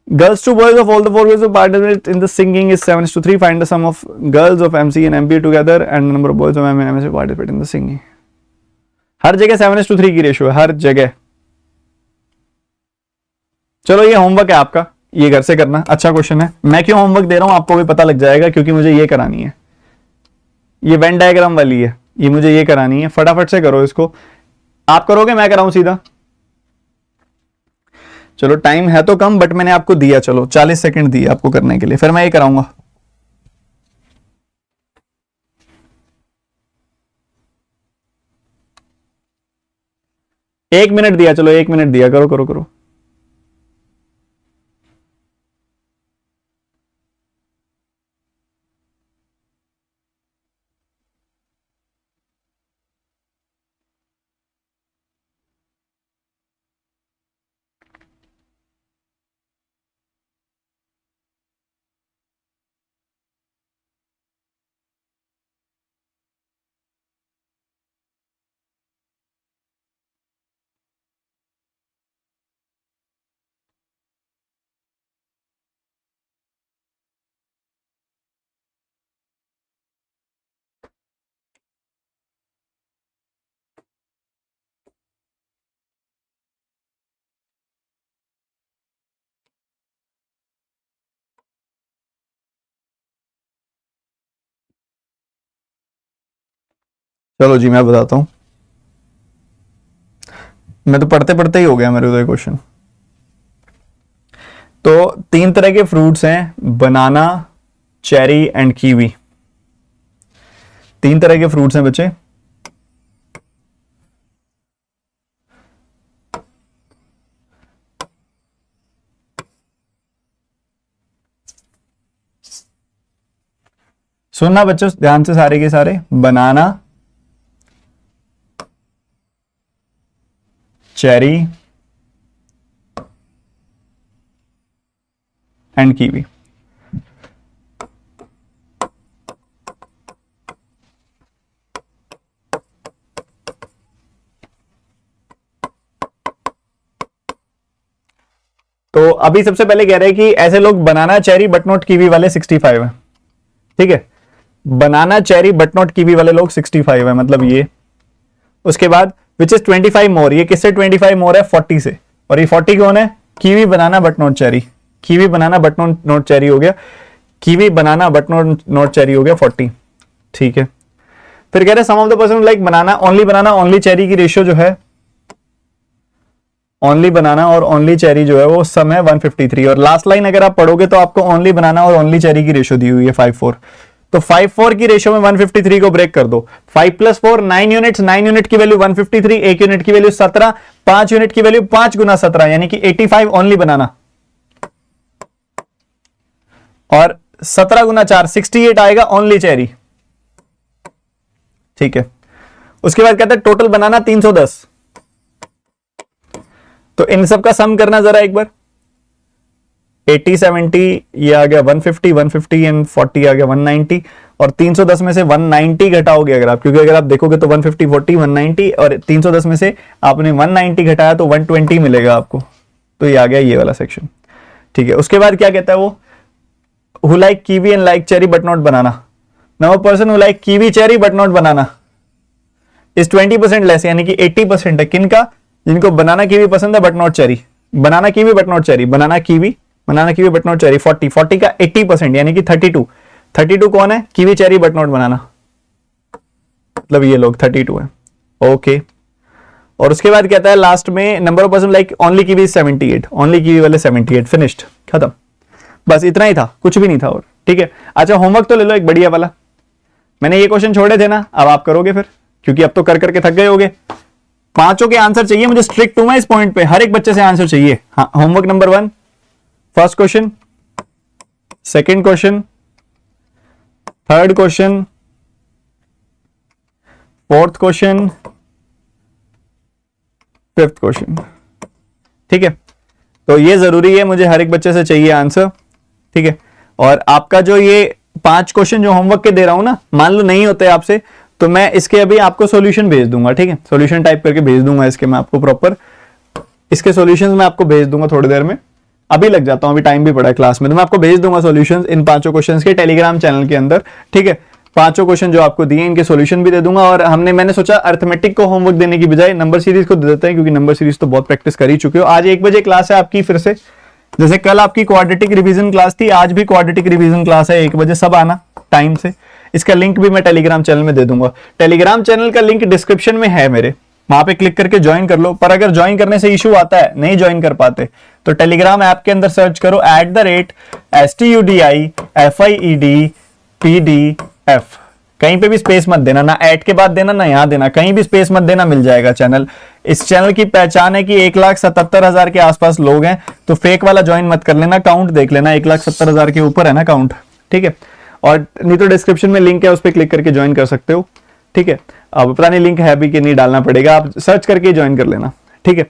Girls to boys of all the four ways of participate in the singing is 7:3. Find the sum of girls of MC and MP together and the number of boys of MM and MC participate in the singing. हर जगह 7:3 की रेशियो है, हर जगह। चलो ये होमवर्क है आपका, ये घर से करना। अच्छा क्वेश्चन है, मैं क्यों होमवर्क दे रहा हूं आपको भी पता लग जाएगा, क्योंकि मुझे ये करानी है, ये वेन डायग्राम वाली है, ये मुझे ये करानी है। फटाफट से करो इसको, आप करोगे मैं कराऊं सीधा? चलो टाइम है तो कम, बट मैंने आपको दिया, चलो 40 सेकंड दिए आपको करने के लिए, फिर मैं ये कराऊंगा। एक मिनट दिया, चलो 1 मिनट दिया, करो करो करो। चलो जी मैं बताता हूं, मैं तो पढ़ते पढ़ते ही हो गया मेरे तो क्वेश्चन। तो 3 तरह के फ्रूट्स हैं, बनाना, चेरी एंड कीवी। 3 तरह के फ्रूट्स हैं बच्चे। सुनना बच्चों ध्यान से सारे के सारे, बनाना, चेरी एंड कीवी। अभी सबसे पहले कह रहे हैं कि ऐसे लोग बनाना चेरी बट नॉट कीवी वाले 65 है, ठीक है, बनाना चेरी बट नॉट कीवी वाले लोग 65 है, मतलब ये। उसके बाद विच इज 25 मोर, ये किससे 25 मोर है? 40 से। और ये 40 कौन है? Kiwi banana but not cherry, kiwi banana but not cherry हो गया, kiwi banana but not cherry हो गया 40, ठीक है। फिर कह रहे some of the person like banana only cherry की रेशियो जो है, ओनली बनाना और ओनली चेरी जो है वो सम है 153। और लास्ट लाइन अगर आप पढ़ोगे तो आपको ओनली बनाना और ओनली चेरी की रेशियो दी हुई है 5-4, तो 5-4 की रेशियो में 153 को ब्रेक कर दो। 5 + 4 9 यूनिट्स, 9 यूनिट की वैल्यू 153, 1 यूनिट की वैल्यू 17, 5 यूनिट की वैल्यू 5 × 17 यानी कि 85 ओनली बनाना, और 17 × 4 68 आएगा ओनली चेरी, ठीक है। उसके बाद कहते हैं टोटल बनाना 310, तो इन सब का सम करना जरा एक बार। 80 70 ये आ गया 150 150 एंड 40 आ गया 190, और 310 में से 190 घटाओगे अगर आप, क्योंकि अगर आप देखोगे तो 150 40 190, और 310 में से आपने 190 घटाया तो 120 मिलेगा आपको, तो ये आ गया ये वाला सेक्शन, ठीक है। उसके बाद क्या कहता है वो, who like kiwi and like cherry but not banana, now a person who like kiwi cherry but not banana is 20% less, यानी कि 80% है किनका? जिनको बनाना कीवी पसंद है but not cherry, banana kiwi but not cherry, banana kiwi but not cherry 40 का 80% यानी कि 32 कौन है? कीवी चेरी बट नॉट बनाना, मतलब ये लोग 32 है, ओके। और उसके बाद कहता है लास्ट में number of person like only kiwi 78, only kiwi वाले 78, फिनिश्ड, खत्म, बस इतना ही था, कुछ भी नहीं था और, ठीक है। अच्छा होमवर्क तो ले लो एक बढ़िया वाला, मैंने ये क्वेश्चन छोड़े थे ना, अब आप करोगे फिर, क्योंकि अब तो कर करके थक गए होगे। पांचों के आंसर चाहिए मुझे, स्ट्रिक्ट हूं मैं इस पॉइंट पे, हर एक बच्चे से आंसर चाहिए। हाँ, homework number 1, first question, second question, third question, fourth question, fifth question, ठीक है। तो ये जरूरी है, मुझे हर एक बच्चे से चाहिए आंसर, ठीक है। और आपका जो ये 5 क्वेश्चन जो होमवर्क के दे रहा हूं ना, मान लो नहीं होते आपसे तो मैं इसके अभी आपको सॉल्यूशन भेज दूंगा, ठीक है, सॉल्यूशन टाइप करके भेज दूंगा इसके, मैं आपको प्रॉपर इसके सॉल्यूशंस मैं आपको भेज दूंगा थोड़ी देर में, अभी लग जाता हूं, अभी टाइम भी पड़ा है क्लास में, तो मैं आपको भेज दूंगा सॉल्यूशंस इन 5 क्वेश्चंस के टेलीग्राम चैनल के अंदर, ठीक है। 5 क्वेश्चन जो आपको दिए इनके सॉल्यूशन भी दे दूंगा, और मैंने सोचा अर्थमेटिक को होमवर्क देने की बजाय नंबर सीरीज को दे देते हैं, क्योंकि नंबर सीरीज तो बहुत प्रैक्टिस कर ही चुके हो। आज 1 बजे क्लास है आपकी फिर से, जैसे कल आपकी क्वाड्रेटिक रिवीजन क्लास थी, आज भी क्वाड्रेटिक रिवीजन क्लास है 1 बजे, सब आना टाइम से। इसका लिंक भी मैं टेलीग्राम चैनल में दे दूंगा, टेलीग्राम चैनल का लिंक डिस्क्रिप्शन में है मेरे, वहां पे क्लिक करके ज्वाइन कर लो। पर अगर ज्वाइन करने से इशू आता है, नहीं ज्वाइन कर पाते, तो टेलीग्राम ऐप के अंदर सर्च करो @STUDIFIEDPDF, कहीं पे भी स्पेस मत देना, ना ऐड के बाद देना ना यहां देना, कहीं भी स्पेस मत देना, मिल जाएगा चैनल। इस चैनल की पहचान है कि 1,77,000 के आसपास लोग हैं, तो फेक वाला ज्वाइन मत कर लेना, काउंट देख लेना, 1,70,000 के ऊपर है ना काउंट, ठीक है। और नहीं तो डिस्क्रिप्शन में लिंक है, उस पर क्लिक करके ज्वाइन कर सकते हो, ठीक है। अब पता नहीं लिंक है भी कि नहीं, डालना पड़ेगा, आप सर्च करके ज्वाइन कर लेना, ठीक है।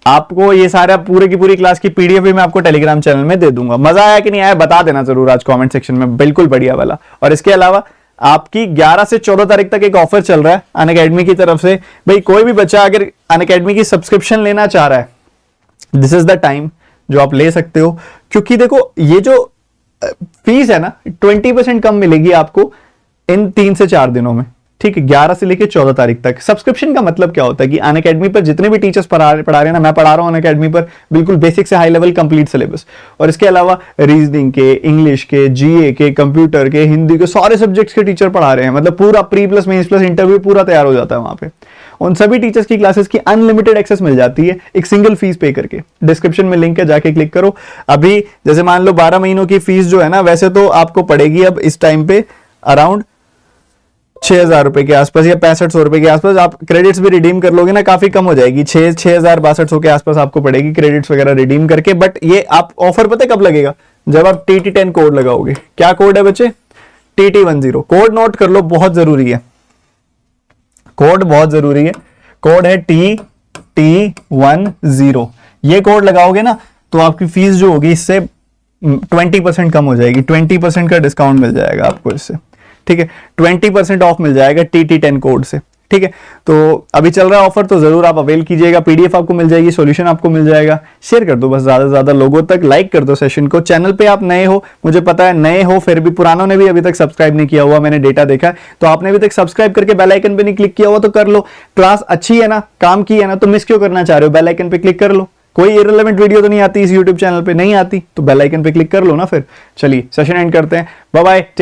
आपको ये सारा पूरे की पूरी क्लास की पीडीएफ भी मैं आपको टेलीग्राम चैनल में दे दूंगा। मजा आया कि नहीं आया बता देना जरूर आज कमेंट सेक्शन में, बिल्कुल बढ़िया वाला। और इसके अलावा आपकी 11 से 14 तारीख तक एक ऑफर चल रहा है अनअकैडमी की तरफ से, भाई कोई भी बच्चा अगर अनअकैडमी की सब्सक्रिप्शन लेना चाह रहा है, दिस इज द टाइम जो आप ले सकते हो, क्योंकि देखो ये जो फीस है ना 20% कम मिलेगी आपको इन 3 से 4 दिनों में, ठीक है, 11 से लेकर 14 तारीख तक। सब्सक्रिप्शन का मतलब क्या होता है कि अनअकैडमी पर जितने भी टीचर्स पढ़ा रहे हैं ना, मैं पढ़ा रहा हूं अनअकैडमी पर, बिल्कुल बेसिक से हाई लेवल कंप्लीट सिलेबस, और इसके अलावा रीजनिंग के, इंग्लिश के, जीए के, कंप्यूटर के, हिंदी के, सारे सब्जेक्ट्स के टीचर पढ़ा रहे हैं, मतलब पूरा pre plus mains plus interview पूरा तैयार हो जाता है वहां पे। उन सभी टीचर्स की क्लासेस की अनलिमिटेड एक्सेस मिल जाती है एक सिंगल फीस पे करके। डिस्क्रिप्शन में लिंक है, जाके क्लिक करो। अभी जैसे मान लो 12 महीनों की फीस जो है ना, वैसे तो आपको पड़ेगी अब इस टाइम पे अराउंड 6,000 रुपए के आसपास या 6500 रुपए के आसपास। आप क्रेडिट्स भी रिडीम कर लोगे ना, काफी कम हो जाएगी, 6,062 के आसपास आपको पड़ेगी क्रेडिट्स वगैरह रिडीम करके। बट ये आप ऑफर पता है कब लगेगा, जब आप TT10 कोड लगाओगे। क्या कोड है बच्चे? TT10। कोड नोट कर लो, बहुत जरूरी है, कोड बहुत जरूरी है। कोड है TT10। ये कोड लगाओगे ना तो आपकी फीस जो होगी इससे 20% कम हो जाएगी, 20% का डिस्काउंट मिल जाएगा आपको इससे, ठीक है, 20% ऑफ मिल जाएगा TT10 कोड से। ठीक है, तो अभी चल रहा है ऑफर, तो जरूर आप अवेल कीजिएगा। पीडीएफ आपको मिल जाएगी, सॉल्यूशन आपको मिल जाएगा। शेयर कर दो बस ज्यादा से ज्यादा लोगों तक, लाइक कर दो सेशन को। चैनल पे आप नए हो, मुझे पता है नए हो, फिर भी पुरानों ने भी अभी तक सब्सक्राइब नहीं किया हुआ, मैंने डेटा देखा है। तो आपने अभी तक सब्सक्राइब करके बेल आइकन पे नहीं क्लिक किया हुआ तो कर लो। क्लास अच्छी है ना, काम की है ना, तो मिस क्यों करना चाह रहे हो? बेल आइकन पे क्लिक कर लो। कोई इररिलेवेंट वीडियो तो नहीं आती इस यूट्यूब चैनल पे, नहीं आती तो बेल आइकन पे क्लिक कर लो ना फिर। चलिए सेशन एंड करते हैं, बाय बाय।